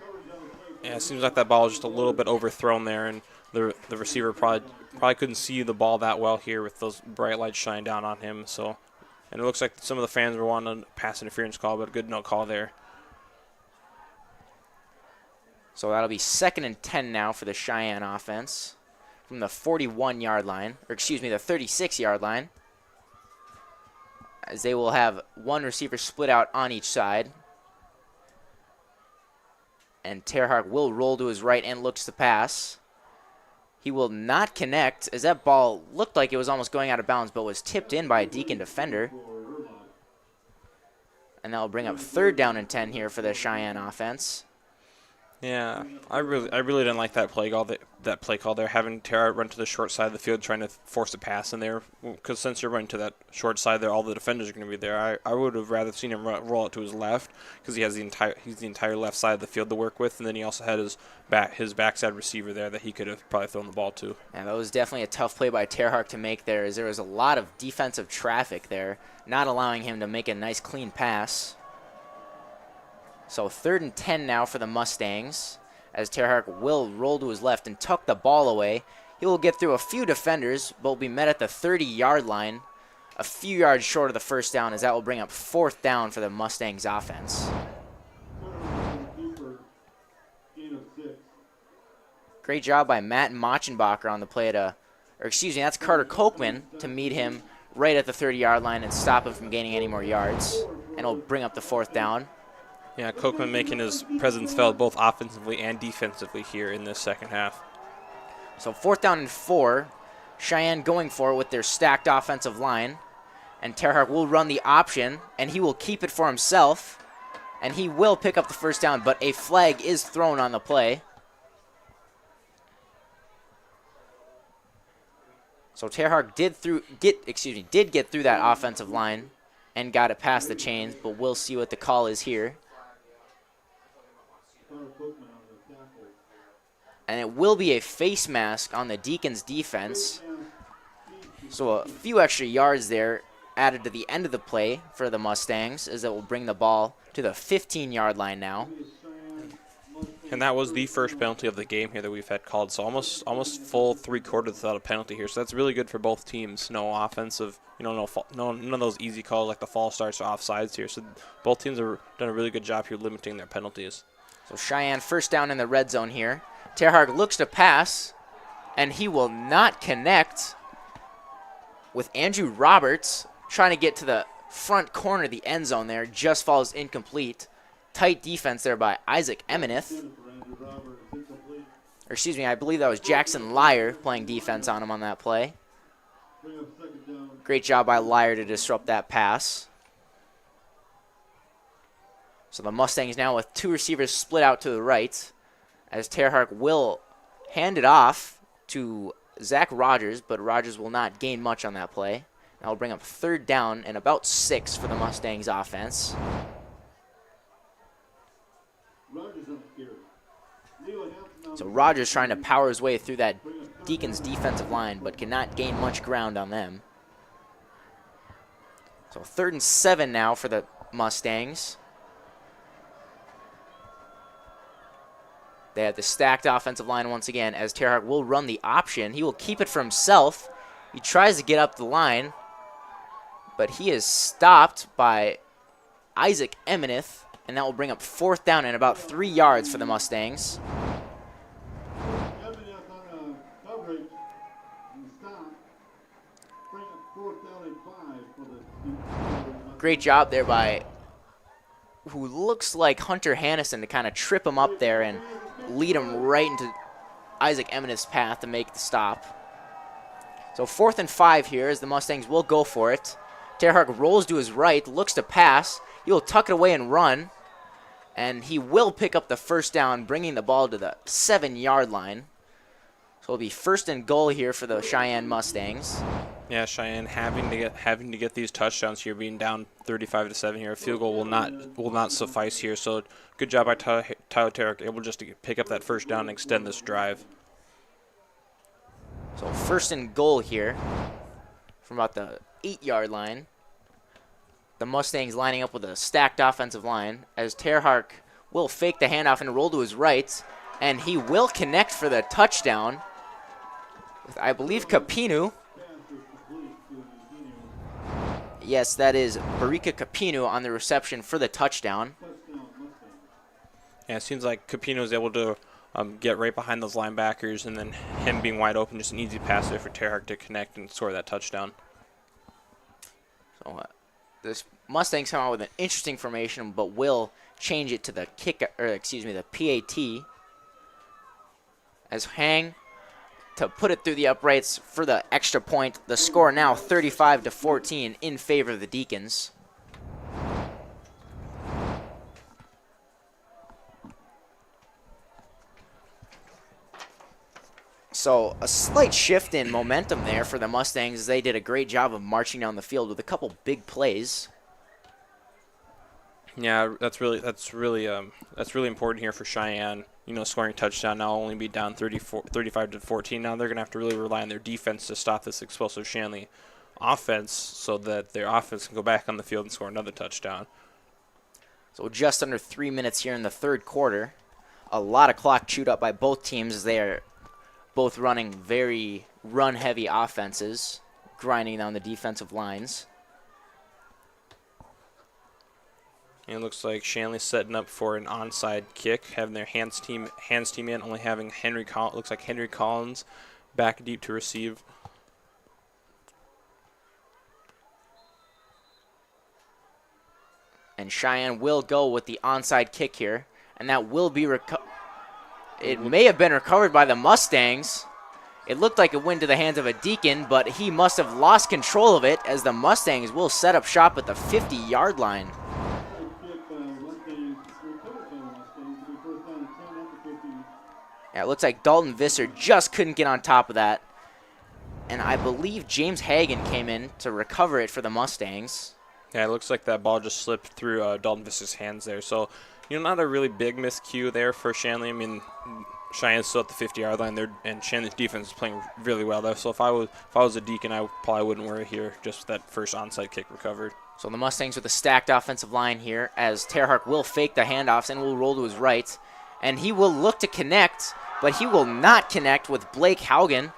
Yeah, it seems like that ball is just a little bit overthrown there, and the receiver probably couldn't see the ball that well here with those bright lights shining down on him. So, and it looks like some of the fans were wanting a pass interference call, but a good no call there. So that'll be 2nd and 10 now for the Cheyenne offense from the 41-yard line, or excuse me, the 36-yard line, as they will have 1 receiver split out on each side. And Terhark will roll to his right and looks to pass. He will not connect, as that ball looked like it was almost going out of bounds, but was tipped in by a Deacon defender. And that will bring up 3rd down and 10 here for the Cheyenne offense. Yeah, I really didn't like that play call. That play call there, having Terhark run to the short side of the field, trying to force a pass in there. Because since you're running to that short side there, all the defenders are going to be there. I would have rather seen him roll it to his left, because he's the entire left side of the field to work with, and then he also had his backside receiver there that he could have probably thrown the ball to. Yeah, that was definitely a tough play by Terhark to make there, as there was a lot of defensive traffic there, not allowing him to make a nice clean pass. So 3rd and 10 now for the Mustangs, as Terhark will roll to his left and tuck the ball away. He will get through a few defenders, but will be met at the 30-yard line, a few yards short of the first down, as that will bring up 4th down for the Mustangs offense. Great job by Matt Machenbacher on the play that's Carter Kochman to meet him right at the 30-yard line and stop him from gaining any more yards. And it'll bring up the 4th down. Yeah, Kochman making his presence felt both offensively and defensively here in this second half. So 4th down and 4. Cheyenne going for it with their stacked offensive line. And Terhark will run the option, and he will keep it for himself. And he will pick up the 1st down, but a flag is thrown on the play. So Terhark did get through that offensive line and got it past the chains, but we'll see what the call is here. And it will be a face mask on the Deacons defense. So a few extra yards there added to the end of the play for the Mustangs, as it will bring the ball to the 15-yard line now. And that was the first penalty of the game here that we've had called. So almost full 3 quarters without a penalty here. So that's really good for both teams. No offensive, none of those easy calls like the false starts or offsides here. So both teams have done a really good job here limiting their penalties. So Cheyenne 1st down in the red zone here. Terhark looks to pass, and he will not connect with Andrew Roberts trying to get to the front corner of the end zone there. Just falls incomplete. Tight defense there by Isaac Emeneth. Or excuse me, I believe that was Jackson Lyer playing defense on him on that play. Great job by Lyer to disrupt that pass. So the Mustangs now with 2 receivers split out to the right, as Terhark will hand it off to Zach Rogers, but Rogers will not gain much on that play. That will bring up 3rd down and about 6 for the Mustangs offense. So Rogers trying to power his way through that Deacons defensive line, but cannot gain much ground on them. So 3rd and 7 now for the Mustangs. They have the stacked offensive line once again, as Terhark will run the option. He will keep it for himself. He tries to get up the line, but he is stopped by Isaac Emeneth, and that will bring up 4th down and about 3 yards for the Mustangs. Great job there by who looks like Hunter Hannison to kind of trip him up there and lead him right into Isaac Emeneth's path to make the stop. So 4th and 5 here, as the Mustangs will go for it. Terhark rolls to his right, looks to pass. He will tuck it away and run, and he will pick up the 1st down, bringing the ball to the 7-yard line. So it'll be 1st and goal here for the Cheyenne Mustangs. Yeah, Cheyenne having to get these touchdowns here, being down 35-7 here. A field goal will not suffice here. So good job by Tyler Terhark, able just to pick up that 1st down and extend this drive. So 1st and goal here from about the 8-yard line. The Mustangs lining up with a stacked offensive line, as Terhark will fake the handoff and roll to his right, and he will connect for the touchdown with, I believe, Capinu. Yes, that is Barika Capinu on the reception for the touchdown. Yeah, it seems like Capino is able to get right behind those linebackers, and then him being wide open, just an easy pass there for Terhark to connect and score that touchdown. So this Mustangs come out with an interesting formation, but will change it to the the PAT, as Hang to put it through the uprights for the extra point. The score now 35-14 in favor of the Deacons. So a slight shift in momentum there for the Mustangs, as they did a great job of marching down the field with a couple big plays. Yeah, that's really important here for Cheyenne. Scoring a touchdown, now only be down 35-14. Now they're going to have to really rely on their defense to stop this explosive Shanley offense, so that their offense can go back on the field and score another touchdown. So just under 3 minutes here in the 3rd quarter. A lot of clock chewed up by both teams, as they are both running very run-heavy offenses, grinding down the defensive lines. And it looks like Shanley setting up for an onside kick, having their hands team in, only having looks like Henry Collins back deep to receive. And Cheyenne will go with the onside kick here, and that will be it may have been recovered by the Mustangs. It looked like it went to the hands of a Deacon, but he must have lost control of it as the Mustangs will set up shop at the 50-yard line. Yeah, it looks like Dalton Visser just couldn't get on top of that. And I believe James Hagan came in to recover it for the Mustangs. Yeah, it looks like that ball just slipped through Dalton Visser's hands there. So, not a really big miscue there for Shanley. I mean, Cheyenne's still at the 50-yard line there, and Shanley's defense is playing really well there. So if I was a Deacon, I probably wouldn't worry here. Just that first onside kick recovered. So the Mustangs with a stacked offensive line here, as Terhark will fake the handoffs and will roll to his right, and he will look to connect, but he will not connect with Blake Haugen.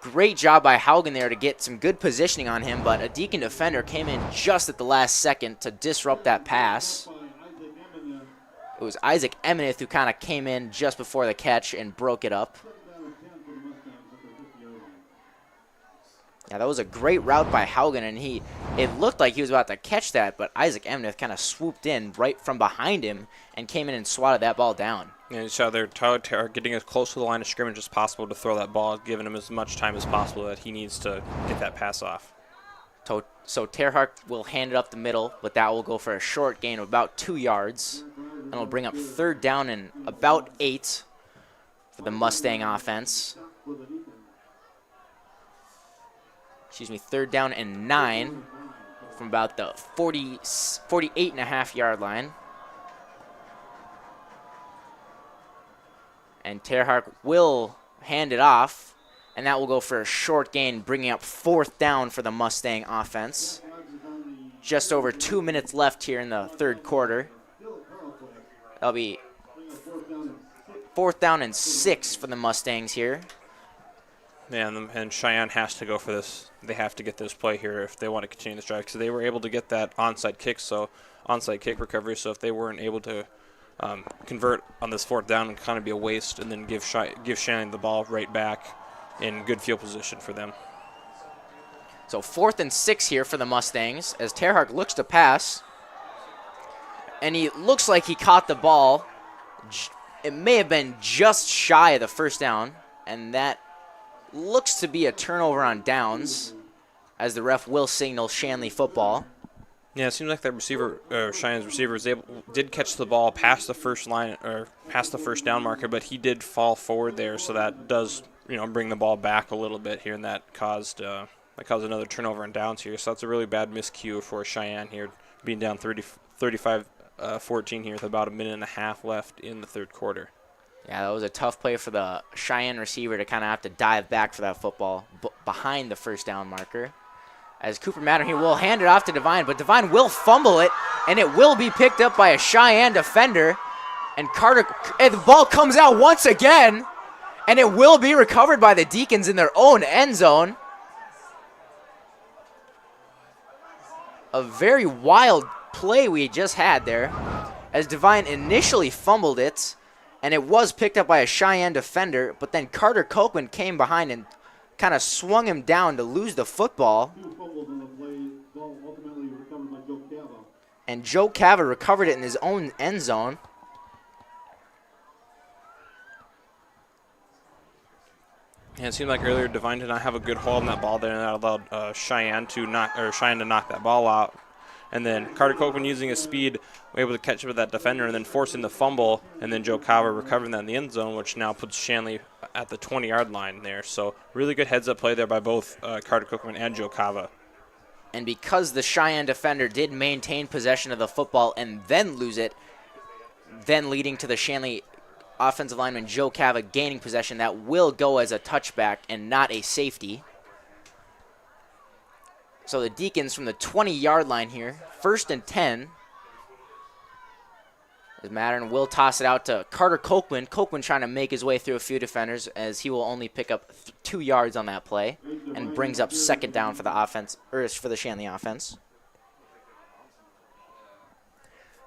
Great job by Haugen there to get some good positioning on him, but a Deacon defender came in just at the last second to disrupt that pass. It was Isaac Emeneth who kind of came in just before the catch and broke it up. Yeah, that was a great route by Haugen, and it looked like he was about to catch that, but Isaac Emeneth kind of swooped in right from behind him and came in and swatted that ball down. And so they're getting as close to the line of scrimmage as possible to throw that ball, giving him as much time as possible that he needs to get that pass off. So Terhark will hand it up the middle, but that will go for a short gain of about 2 yards. And will bring up 3rd down and about 8 for the Mustang offense. Excuse me, 3rd down and 9 from about the 48.5 yard line. And Terhark will hand it off, and that will go for a short gain, bringing up 4th down for the Mustang offense. Just over 2 minutes left here in the 3rd quarter. That'll be 4th down and 6 for the Mustangs here. Yeah, and Cheyenne has to go for this. They have to get this play here if they want to continue this drive, because they were able to get that onside kick recovery. So if they weren't able to convert on this 4th down, and kind of be a waste, and then give Shanley the ball right back in good field position for them. So 4th and 6 here for the Mustangs as Terhark looks to pass. And he looks like he caught the ball. It may have been just shy of the 1st down. And that looks to be a turnover on downs, as the ref will signal Shanley football. Yeah, it seems like that receiver, Cheyenne's receiver, did catch the ball past the first line or past the 1st down marker, but he did fall forward there, so that does bring the ball back a little bit here, and that caused another turnover on downs here. So that's a really bad miscue for Cheyenne here, being down 35-14 here with about a minute and a half left in the 3rd quarter. Yeah, that was a tough play for the Cheyenne receiver to kind of have to dive back for that football behind the 1st down marker. As Cooper Matter, he will hand it off to Devine, but Devine will fumble it, and it will be picked up by a Cheyenne defender. And the ball comes out once again, and it will be recovered by the Deacons in their own end zone. A very wild play we just had there, as Devine initially fumbled it, and it was picked up by a Cheyenne defender, but then Carter Copeland came behind and kind of swung him down to lose the football. And Joe Cava recovered it in his own end zone. Yeah, it seemed like earlier Devine did not have a good hold on that ball there, and that allowed Cheyenne to knock that ball out. And then Carter Copeland, using his speed, was able to catch up with that defender and then forcing the fumble, and then Joe Cava recovering that in the end zone, which now puts Shanley at the 20-yard line there. So really good heads-up play there by both Carter Copeland and Joe Cava. And because the Cheyenne defender did maintain possession of the football and then lose it, then leading to the Shanley offensive lineman Joe Cava gaining possession, that will go as a touchback and not a safety. So the Deacons from the 20-yard line here, 1st and 10. As Mattern will toss it out to Carter Copeland. Copeland trying to make his way through a few defenders, as he will only pick up 2 yards on that play and brings up 2nd down for the offense, or for the Shanley offense.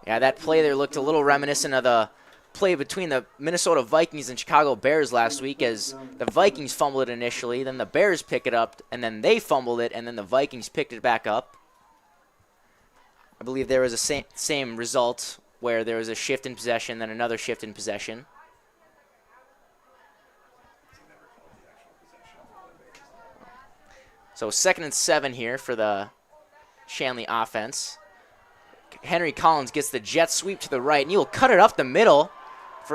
Yeah, that play there looked a little reminiscent of the play between the Minnesota Vikings and Chicago Bears last week, as the Vikings fumbled it initially, then the Bears pick it up, and then they fumbled it, and then the Vikings picked it back up. I believe there was a same result where there was a shift in possession, then another shift in possession. So 2nd and 7 here for the Shanley offense. Henry Collins gets the jet sweep to the right, and he will cut it up the middle,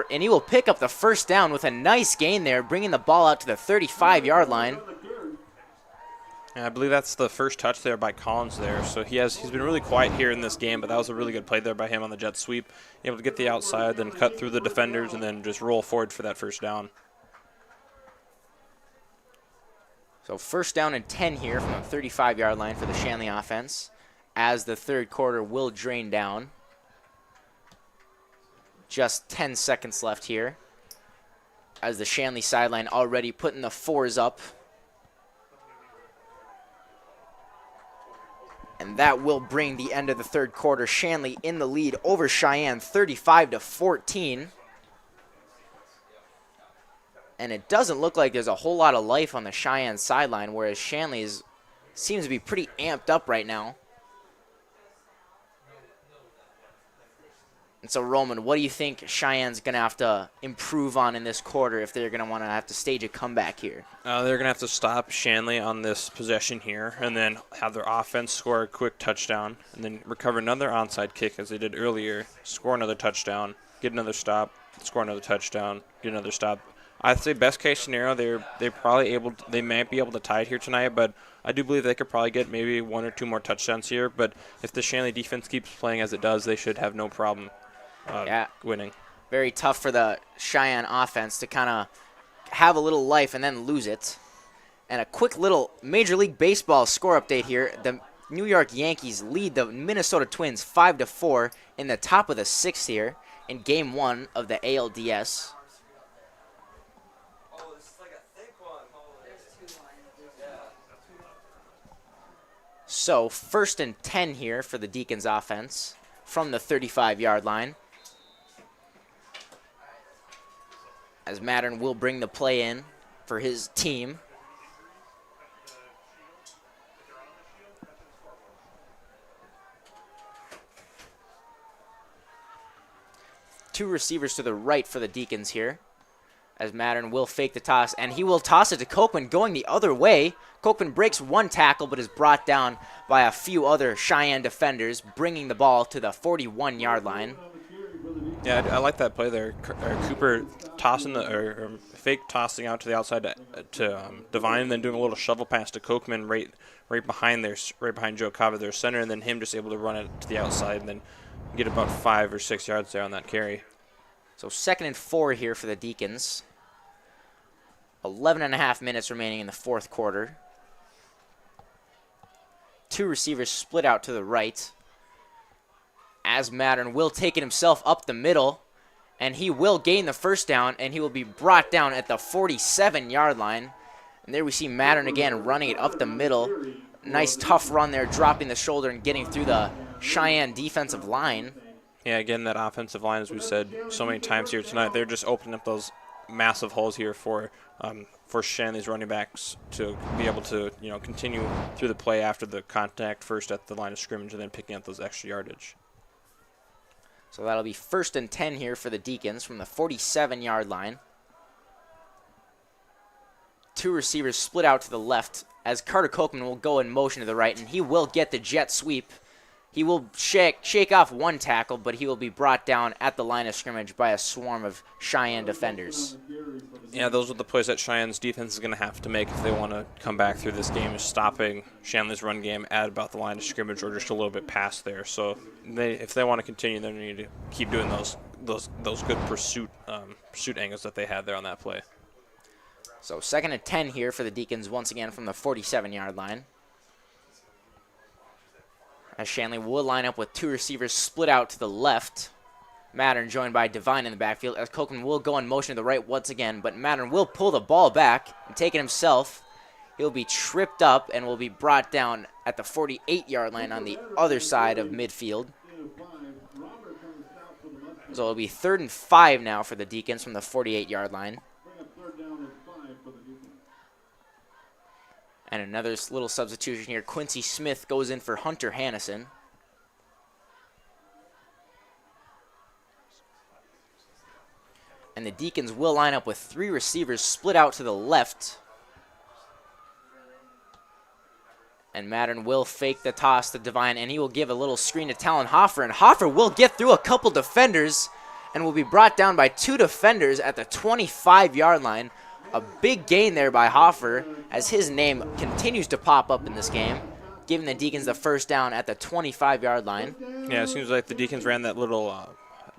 and he will pick up the first down with a nice gain there, bringing the ball out to the 35-yard line. And I believe that's the first touch there by Collins there. So he's been really quiet here in this game, but that was a really good play there by him on the jet sweep. Able to get the outside, then cut through the defenders, and then just roll forward for that first down. So 1st down and 10 here from the 35-yard line for the Shanley offense, as the 3rd quarter will drain down. Just 10 seconds left here, as the Shanley sideline already putting the 4s up. And that will bring the end of the 3rd quarter. Shanley in the lead over Cheyenne, 35-14. And it doesn't look like there's a whole lot of life on the Cheyenne sideline, whereas Shanley seems to be pretty amped up right now. And so, Roman, what do you think Cheyenne's going to have to improve on in this quarter if they're going to want to have to stage a comeback here? They're going to have to stop Shanley on this possession here, and then have their offense score a quick touchdown, and then recover another onside kick as they did earlier, score another touchdown, get another stop, score another touchdown, get another stop. I'd say best case scenario, they might be able to tie it here tonight, but I do believe they could probably get maybe 1 or 2 more touchdowns here. But if the Shanley defense keeps playing as it does, they should have no problem winning. Very tough for the Cheyenne offense to kind of have a little life and then lose it. And a quick little Major League Baseball score update here. The New York Yankees lead the Minnesota Twins 5-4 in the top of the 6th here in Game 1 of the ALDS. So 1st and 10 here for the Deacons offense from the 35-yard line, as Mattern will bring the play in for his team. Two receivers to the right for the Deacons here, as Mattern will fake the toss, and he will toss it to Kochman going the other way. Kochman breaks one tackle but is brought down by a few other Cheyenne defenders, bringing the ball to the 41-yard line. Yeah, I like that play there. Cooper tossing fake tossing out to the outside to Devine, and then doing a little shovel pass to Kochman right behind Joe Cava, their center, and then him just able to run it to the outside and then get about 5 or 6 yards there on that carry. So 2nd and 4 here for the Deacons. 11.5 minutes remaining in the 4th quarter. Two receivers split out to the right, as Mattern will take it himself up the middle, and he will gain the first down, and he will be brought down at the 47-yard line. And there we see Mattern again running it up the middle. Nice tough run there, dropping the shoulder and getting through the Cheyenne defensive line. Yeah, again, that offensive line, as we said so many times here tonight, they're just opening up those massive holes here for Shanley's running backs to be able to, continue through the play after the contact first at the line of scrimmage and then picking up those extra yardage. So that'll be 1st and 10 here for the Deacons from the 47-yard line. Two receivers split out to the left, as Carter Kochman will go in motion to the right, and he will get the jet sweep. He will shake off one tackle, but he will be brought down at the line of scrimmage by a swarm of Cheyenne defenders. Yeah, those are the plays that Cheyenne's defense is going to have to make if they want to come back through this game, is stopping Shanley's run game at about the line of scrimmage or just a little bit past there. So if they want to continue, they need to keep doing those good pursuit angles that they had there on that play. So 2nd and 10 here for the Deacons once again from the 47-yard line, as Shanley will line up with two receivers split out to the left. Mattern joined by Devine in the backfield, as Kochman will go in motion to the right once again, but Mattern will pull the ball back and take it himself. He'll be tripped up and will be brought down at the 48-yard line on the other side of midfield. So it'll be 3rd and 5 now for the Deacons from the 48-yard line. Bring up 3rd down and 5 for the Deacons. And another little substitution here. Quincy Smith goes in for Hunter Hannison. And the Deacons will line up with 3 receivers split out to the left. And Mattern will fake the toss to Devine, and he will give a little screen to Talon Hoffer. And Hoffer will get through a couple defenders and will be brought down by 2 defenders at the 25-yard line. A big gain there by Hoffer as his name continues to pop up in this game, giving the Deacons the first down at the 25-yard line. Yeah, it seems like the Deacons ran that little, I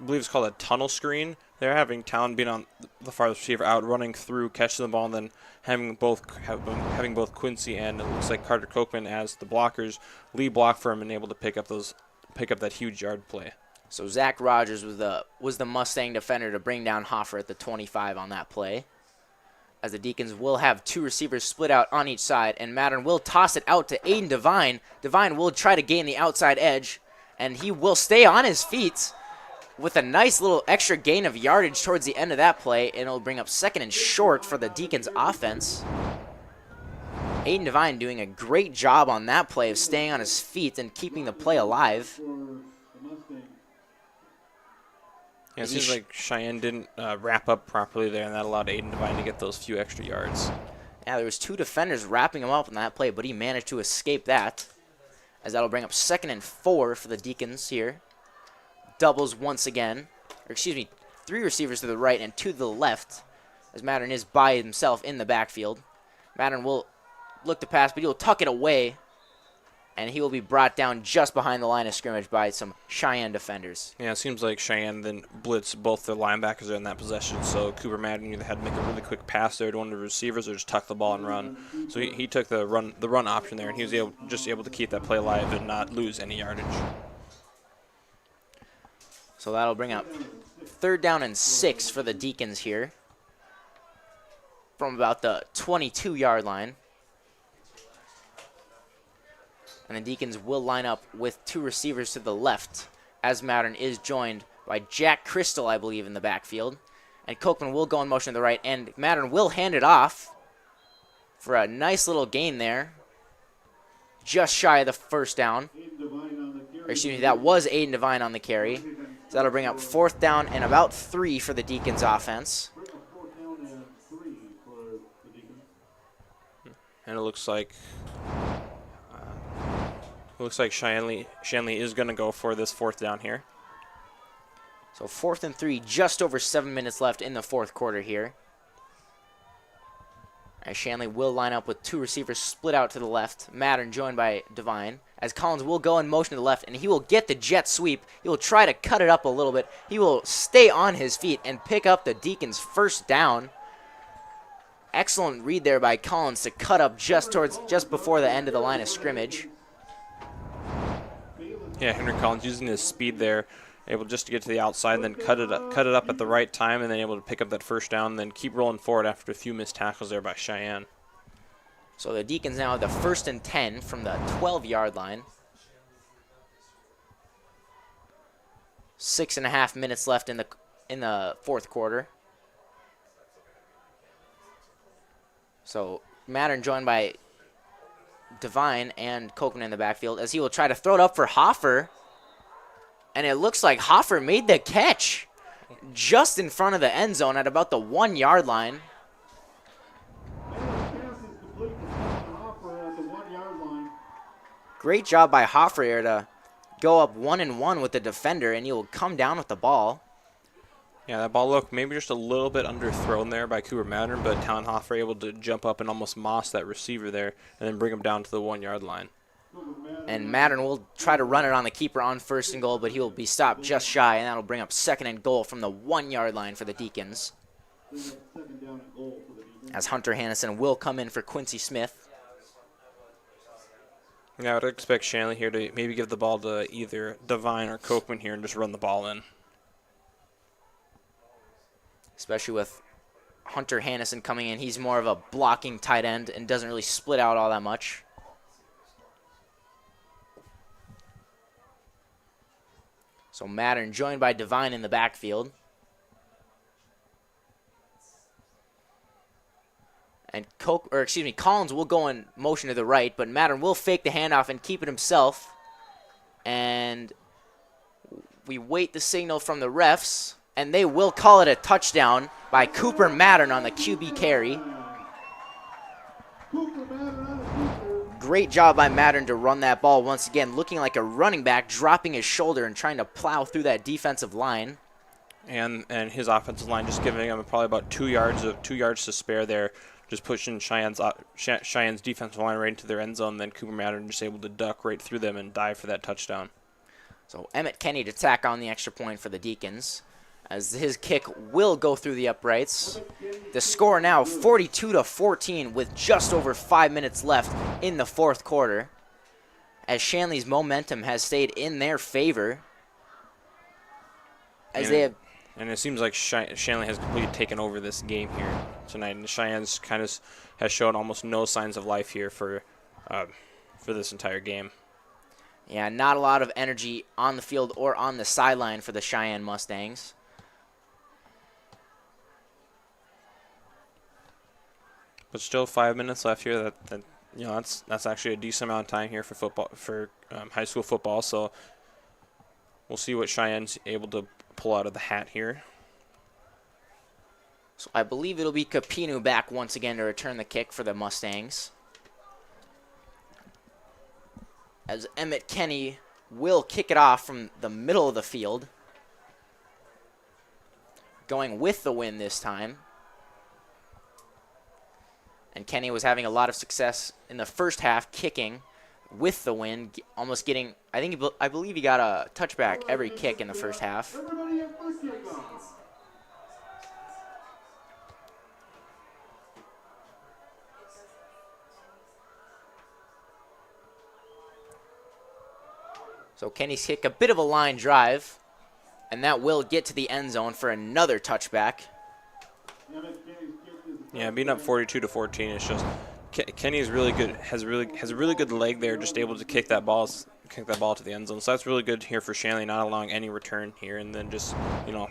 believe it's called a tunnel screen. They're having Talon being on the farthest receiver out, running through, catching the ball, and then having both Quincy and it looks like Carter Kochman as the blockers lead block for him and able to pick up that huge yard play. So Zach Rogers was the Mustang defender to bring down Hoffer at the 25 on that play. As the Deacons will have 2 receivers split out on each side, and Mattern will toss it out to Aiden Devine. Devine will try to gain the outside edge, and he will stay on his feet with a nice little extra gain of yardage towards the end of that play, and it'll bring up 2nd and short for the Deacons offense. Aiden Devine doing a great job on that play of staying on his feet and keeping the play alive. Yeah, it seems like Cheyenne didn't wrap up properly there, and that allowed Aiden Devine to get those few extra yards. Yeah, there was 2 defenders wrapping him up in that play, but he managed to escape that, as that'll bring up 2nd and 4 for the Deacons here. Doubles once again, or excuse me, 3 receivers to the right and 2 to the left, as Mattern is by himself in the backfield. Mattern will look to pass, but he'll tuck it away, and he will be brought down just behind the line of scrimmage by some Cheyenne defenders. Yeah, it seems like Cheyenne then blitzed both their linebackers there in that possession, so Cooper Mattern either had to make a really quick pass there to one of the receivers or just tuck the ball and run. So he took the run option there, and he was able to keep that play alive and not lose any yardage. So that'll bring up 3rd down and 6 for the Deacons here from about the 22-yard line. And the Deacons will line up with 2 receivers to the left, as Mattern is joined by Jack Crystal, I believe, in the backfield. And Kochman will go in motion to the right, and Mattern will hand it off for a nice little gain there, just shy of the first down. Or excuse me, that was Aiden Devine on the carry. So that'll bring up 4th down and about 3 for the Deacons offense. And it looks like Shanley is going to go for this 4th down here. So 4th and 3, just over 7 minutes left in the 4th quarter here. As Shanley will line up with 2 receivers split out to the left. Mattern joined by Devine. As Collins will go in motion to the left, and he will get the jet sweep. He will try to cut it up a little bit. He will stay on his feet and pick up the Deacons' first down. Excellent read there by Collins to cut up just before the end of the line of scrimmage. Yeah, Henry Collins using his speed there, able just to get to the outside and then cut it up at the right time, and then able to pick up that first down and then keep rolling forward after a few missed tackles there by Cheyenne. So the Deacons now have the 1st and 10 from the 12-yard line. 6.5 minutes left in the 4th quarter. So Mattern joined by Devine and Kochman in the backfield as he will try to throw it up for Hoffer. And it looks like Hoffer made the catch just in front of the end zone at about the 1-yard line. Great job by Hoffer here to go up 1-1 with the defender, and he will come down with the ball. Yeah, that ball looked maybe just a little bit underthrown there by Cooper Mattern, but Talon Hoffer able to jump up and almost moss that receiver there and then bring him down to the 1-yard line. And Mattern will try to run it on the keeper on 1st and goal, but he will be stopped just shy, and that'll bring up 2nd and goal from the 1-yard line for the Deacons. As Hunter Hannison will come in for Quincy Smith. Yeah, I would expect Shanley here to maybe give the ball to either Devine or Kochman here and just run the ball in. Especially with Hunter Hannison coming in. He's more of a blocking tight end and doesn't really split out all that much. So Mattern joined by Devine in the backfield. And Collins will go in motion to the right, but Mattern will fake the handoff and keep it himself. And we wait the signal from the refs, and they will call it a touchdown by Cooper Mattern on the QB carry. Great job by Mattern to run that ball once again, looking like a running back, dropping his shoulder and trying to plow through that defensive line. And his offensive line just giving him probably about 2 yards to spare there, just pushing Cheyenne's defensive line right into their end zone. Then Cooper Mattern just able to duck right through them and dive for that touchdown. So Emmett Kenny to tack on the extra point for the Deacons, as his kick will go through the uprights. The score now 42-14 with just over 5 minutes left in the fourth quarter, as Shanley's momentum has stayed in their favor. As they have, and it seems like Shanley has completely taken over this game here tonight, and Cheyenne's kind of has shown almost no signs of life here for this entire game. Yeah, not a lot of energy on the field or on the sideline for the Cheyenne Mustangs. But still 5 minutes left here. That's actually a decent amount of time here for football, for high school football. So we'll see what Cheyenne's able to pull out of the hat here. So I believe it'll be Capinu back once again to return the kick for the Mustangs, as Emmett Kenny will kick it off from the middle of the field, going with the wind this time. And Kenny was having a lot of success in the first half kicking with the wind, almost getting, I believe he got a touchback every kick in the first half. So Kenny's kick, a bit of a line drive, and that will get to the end zone for another touchback. Yeah, being up 42-14, it's just Kenny is really good. Has a really good leg there, just able to kick that ball to the end zone. So that's really good here for Shanley, not allowing any return here, and then just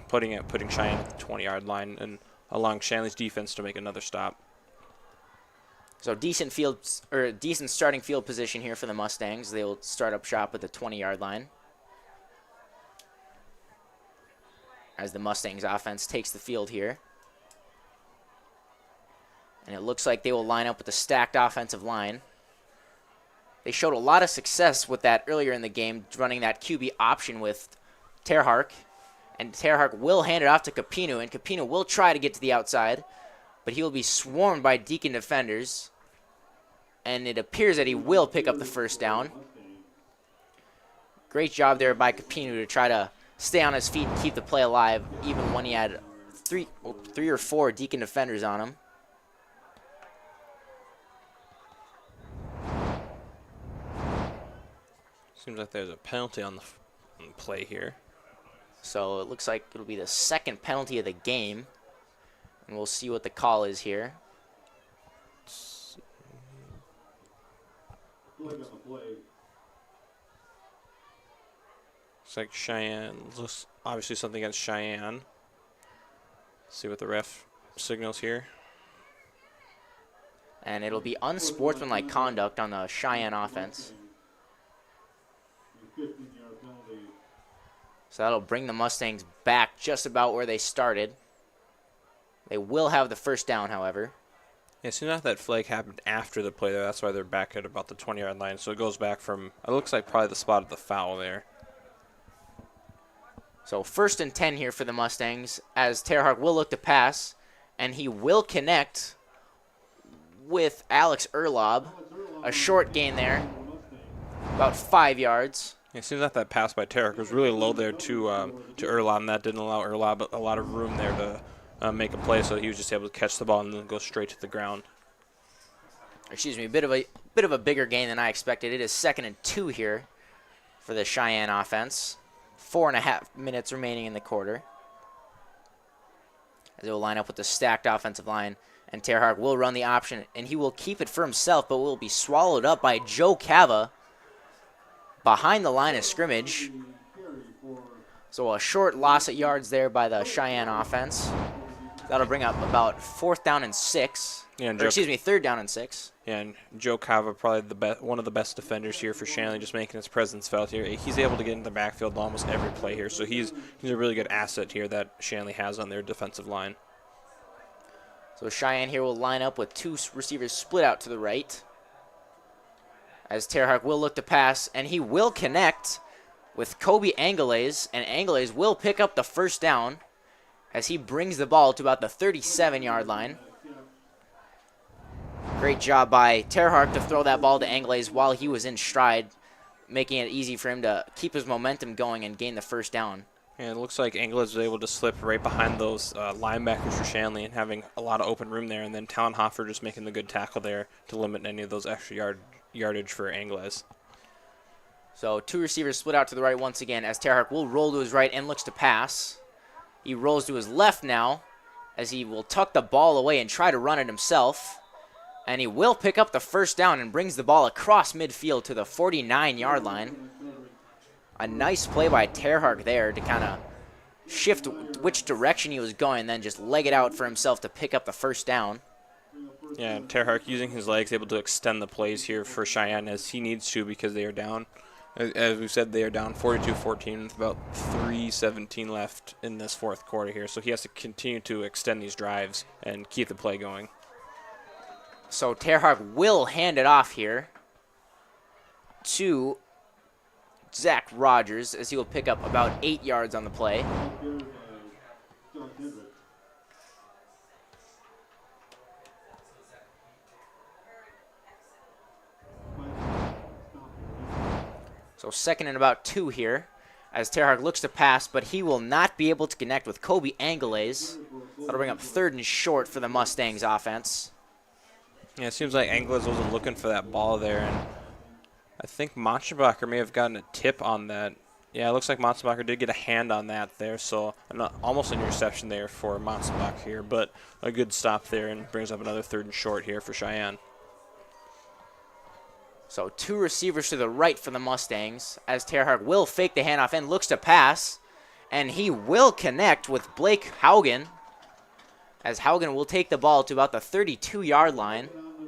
putting Cheyenne at the 20-yard line and allowing Shanley's defense to make another stop. So decent starting field position here for the Mustangs. They will start up shop at the 20-yard line, as the Mustangs offense takes the field here. And it looks like they will line up with a stacked offensive line. They showed a lot of success with that earlier in the game, running that QB option with Terhark. And Terhark will hand it off to Capinu, and Capinu will try to get to the outside, but he will be swarmed by Deacon defenders. And it appears that he will pick up the first down. Great job there by Capinu to try to stay on his feet and keep the play alive, even when he had three or four Deacon defenders on him. Seems like there's a penalty on the play here. So it looks like it'll be the second penalty of the game. And we'll see what the call is here. Looks like Cheyenne. Looks obviously something against Cheyenne. See what the ref signals here. And it'll be unsportsmanlike conduct on the Cheyenne offense. So that'll bring the Mustangs back just about where they started. They will have the first down, however. Yeah, it seems like that flag happened after the play there. That's why they're back at about the 20-yard line. So it goes back from, it looks like probably the spot of the foul there. So 1st and 10 here for the Mustangs, as Terhark will look to pass, and he will connect with Alex Erlob. A short gain there, about 5 yards. Yeah, it seems like that pass by Terhark was really low there to Erlob, and that didn't allow Erlob a lot of room there to make a play, so he was just able to catch the ball and then go straight to the ground. Excuse me, a bit of a bigger gain than I expected. It is 2nd and 2 here for the Cheyenne offense. 4.5 minutes remaining in the quarter, as they will line up with the stacked offensive line, and Terhark will run the option, and he will keep it for himself, but will be swallowed up by Joe Cava behind the line of scrimmage. So a short loss of yards there by the Cheyenne offense. That'll bring up about 4th down and 6. Yeah, and Or excuse me, 3rd down and 6. Yeah, and Joe Cava, probably one of the best defenders here for Shanley, just making his presence felt here. He's able to get in the backfield almost every play here, so he's a really good asset here that Shanley has on their defensive line. So Cheyenne here will line up with 2 receivers split out to the right. As Terhawk will look to pass, and he will connect with Kobe Angelays, and Angelays will pick up the 1st down as he brings the ball to about the 37-yard line. Great job by Terhawk to throw that ball to Angelays while he was in stride, making it easy for him to keep his momentum going and gain the 1st down. And it looks like Angelays was able to slip right behind those linebackers for Shanley and having a lot of open room there, and then Talonhofer just making the good tackle there to limit any of those extra yardage for Angelays. So 2 receivers split out to the right once again as Terhawk will roll to his right and looks to pass. He rolls to his left now as he will tuck the ball away and try to run it himself. And he will pick up the 1st down and brings the ball across midfield to the 49-yard line. A nice play by Terhawk there to kind of shift which direction he was going, then just leg it out for himself to pick up the 1st down. Yeah, Terhawk using his legs, able to extend the plays here for Cheyenne as he needs to because they are down. As we said, they are down 42-14 with about 3:17 left in this 4th quarter here. So he has to continue to extend these drives and keep the play going. So Terhawk will hand it off here to Zach Rogers as he will pick up about 8 yards on the play. So 2nd and about 2 here as Terhawk looks to pass, but he will not be able to connect with Kobe Angelays. That'll bring up 3rd and short for the Mustangs offense. Yeah, it seems like Angelays wasn't looking for that ball there, and I think Monchebacher may have gotten a tip on that. Yeah, it looks like Monchebacher did get a hand on that there, so almost an interception there for Monchebacher here, but a good stop there and brings up another 3rd and short here for Cheyenne. So 2 receivers to the right for the Mustangs as Terhawk will fake the handoff and looks to pass, and he will connect with Blake Haugen as Haugen will take the ball to about the 32-yard line,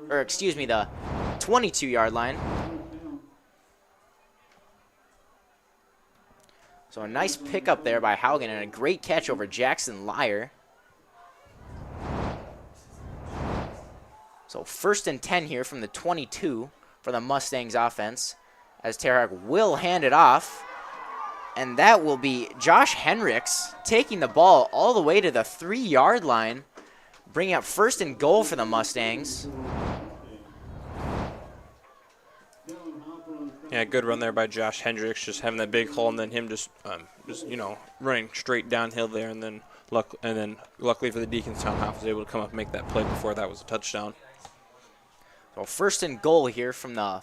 or excuse me, the 22-yard line. So a nice pickup there by Haugen and a great catch over Jackson Lyer. So 1st and 10 here from the 22 for the Mustangs offense as Terhawk will hand it off. And that will be Josh Henricks taking the ball all the way to the 3-yard line, bringing up 1st and goal for the Mustangs. Yeah, good run there by Josh Hendricks, just having that big hole, and then him just running straight downhill there, and then luckily for the Deacons, Talonhofer was able to come up and make that play before that was a touchdown. So 1st and goal here from the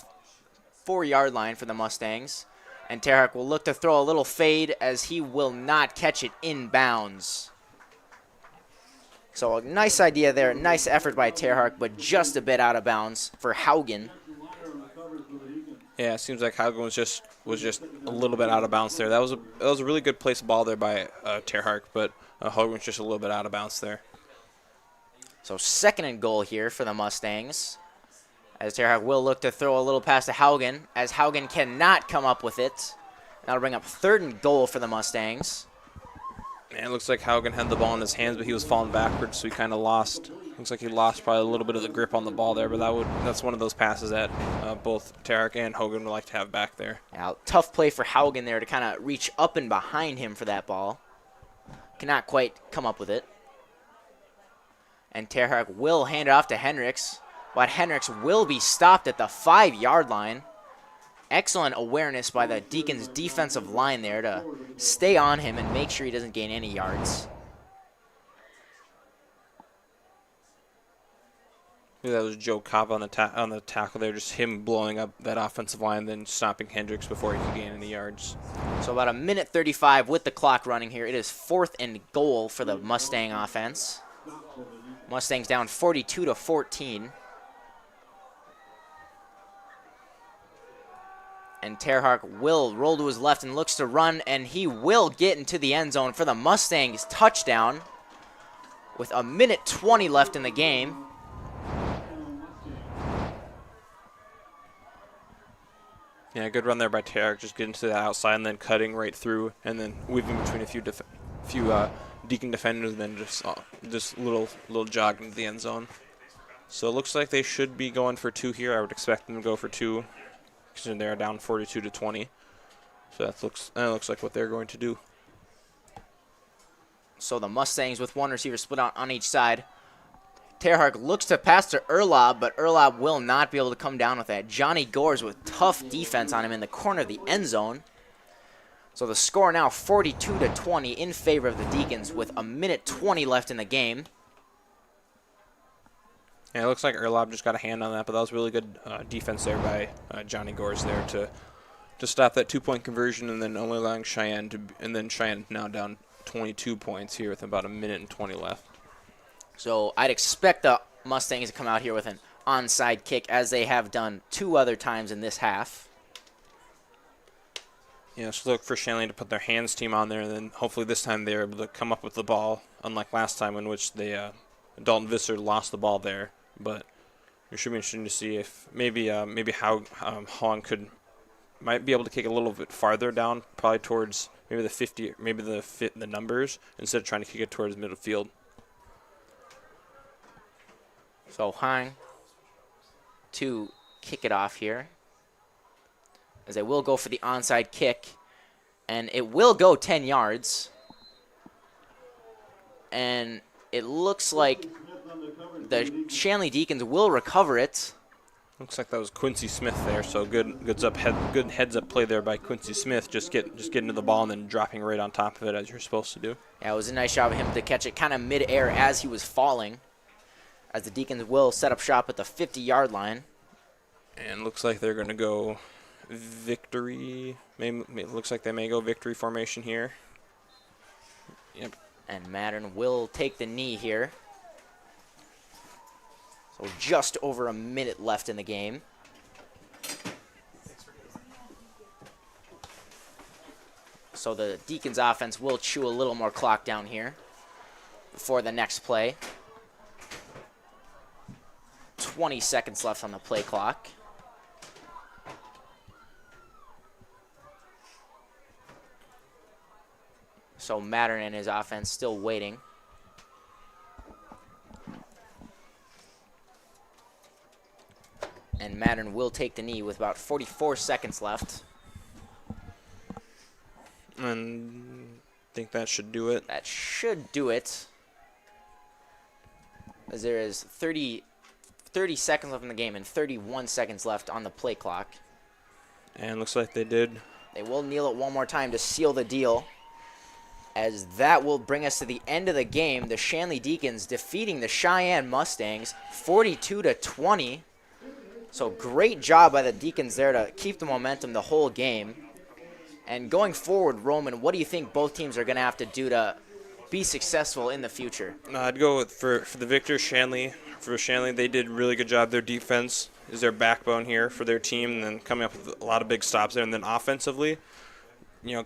4-yard line for the Mustangs. And Terhawk will look to throw a little fade as he will not catch it in bounds. So a nice idea there, nice effort by Terhawk, but just a bit out of bounds for Haugen. Yeah, it seems like Haugen was just a little bit out of bounds there. That was a really good place ball there by Terhawk, but Haugen was just a little bit out of bounds there. So 2nd and goal here for the Mustangs, as Terhawk will look to throw a little pass to Haugen, as Haugen cannot come up with it. That'll bring up 3rd and goal for the Mustangs. Man, it looks like Haugen had the ball in his hands, but he was falling backwards, so he kind of lost. Looks like he lost probably a little bit of the grip on the ball there, but that's one of those passes that both Terhawk and Haugen would like to have back there. Now, tough play for Haugen there to kind of reach up and behind him for that ball. Cannot quite come up with it. And Terhawk will hand it off to Henricks, but Henricks will be stopped at the 5-yard line. Excellent awareness by the Deacons defensive line there to stay on him and make sure he doesn't gain any yards. Yeah, that was Joe Cava on the tackle there, just him blowing up that offensive line, then stopping Hendricks before he could gain any yards. So about 1:35 with the clock running here. It is 4th and goal for the Mustang offense. Mustangs down 42-14. And Terhark will roll to his left and looks to run, and he will get into the end zone for the Mustangs touchdown with 1:20 left in the game. Yeah, good run there by Terhark, just getting to the outside and then cutting right through and then weaving between a few Deacon defenders and then just little jog into the end zone. So it looks like they should be going for 2 here. I would expect them to go for 2. They're down 42-20, so that looks like what they're going to do. So the Mustangs with one receiver split out on each side. Terhark looks to pass to Erlob, but Erlob will not be able to come down with that. Johnny Gores with tough defense on him in the corner of the end zone. So the score now 42-20 in favor of the Deacons with 1:20 left in the game. Yeah, it looks like Erlob just got a hand on that, but that was really good defense there by Johnny Gores there to stop that 2-point conversion and then only allowing Sheyenne to, and then Cheyenne now down 22 points here with about 1:20 left. So I'd expect the Mustangs to come out here with an onside kick as they have done 2 other times in this half. Yeah, so look for Shanley to put their hands team on there, and then hopefully this time they're able to come up with the ball, unlike last time in which they Dalton Visser lost the ball there. But it should be interesting to see if maybe how Hong might be able to kick a little bit farther down, probably towards maybe the 50, maybe the numbers, instead of trying to kick it towards middle field. So Hong to kick it off here, as they will go for the onside kick, and it will go 10 yards. And it looks like the Shanley Deacons will recover it. Looks like that was Quincy Smith there, so good heads up play there by Quincy Smith. Just getting to the ball and then dropping right on top of it as you're supposed to do. Yeah, it was a nice job of him to catch it kind of mid-air as he was falling, as the Deacons will set up shop at the 50-yard line. And looks like they're going to go victory. Looks like they may go victory formation here. Yep. And Mattern will take the knee here. So just over a minute left in the game. So the Deacons offense will chew a little more clock down here before the next play. 20 seconds left on the play clock. So Mattern and his offense still waiting. And Mattern will take the knee with about 44 seconds left. And I think that should do it. That should do it. As there is 30 seconds left in the game and 31 seconds left on the play clock. And looks like they did. They will kneel it one more time to seal the deal, as that will bring us to the end of the game. The Shanley Deacons defeating the Sheyenne Mustangs 42-20. So great job by the Deacons there to keep the momentum the whole game. And going forward, Roman, what do you think both teams are going to have to do to be successful in the future? I'd go with for the victor, Shanley. For Shanley, they did a really good job. Their defense is their backbone here for their team, and then coming up with a lot of big stops there. And then offensively,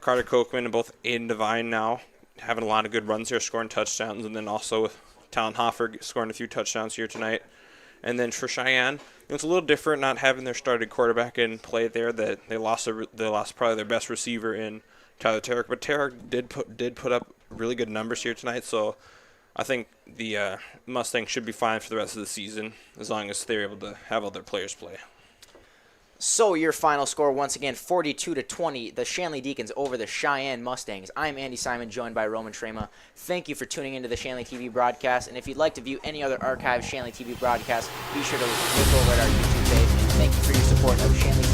Carter Kochman and both Aiden Devine now having a lot of good runs here, scoring touchdowns, and then also with Talon Hoffer scoring a few touchdowns here tonight. And then for Sheyenne, it's a little different not having their starting quarterback in play there. That they lost probably their best receiver in Tyler Terhark, but Terhark did put up really good numbers here tonight. So I think the Mustangs should be fine for the rest of the season as long as they're able to have all their players play. So your final score, once again, 42-20, the Shanley Deacons over the Sheyenne Mustangs. I'm Andy Simon, joined by Roman Trema. Thank you for tuning into the Shanley TV broadcast, and if you'd like to view any other archived Shanley TV broadcasts, be sure to look over at our YouTube page. Thank you for your support of Shanley TV.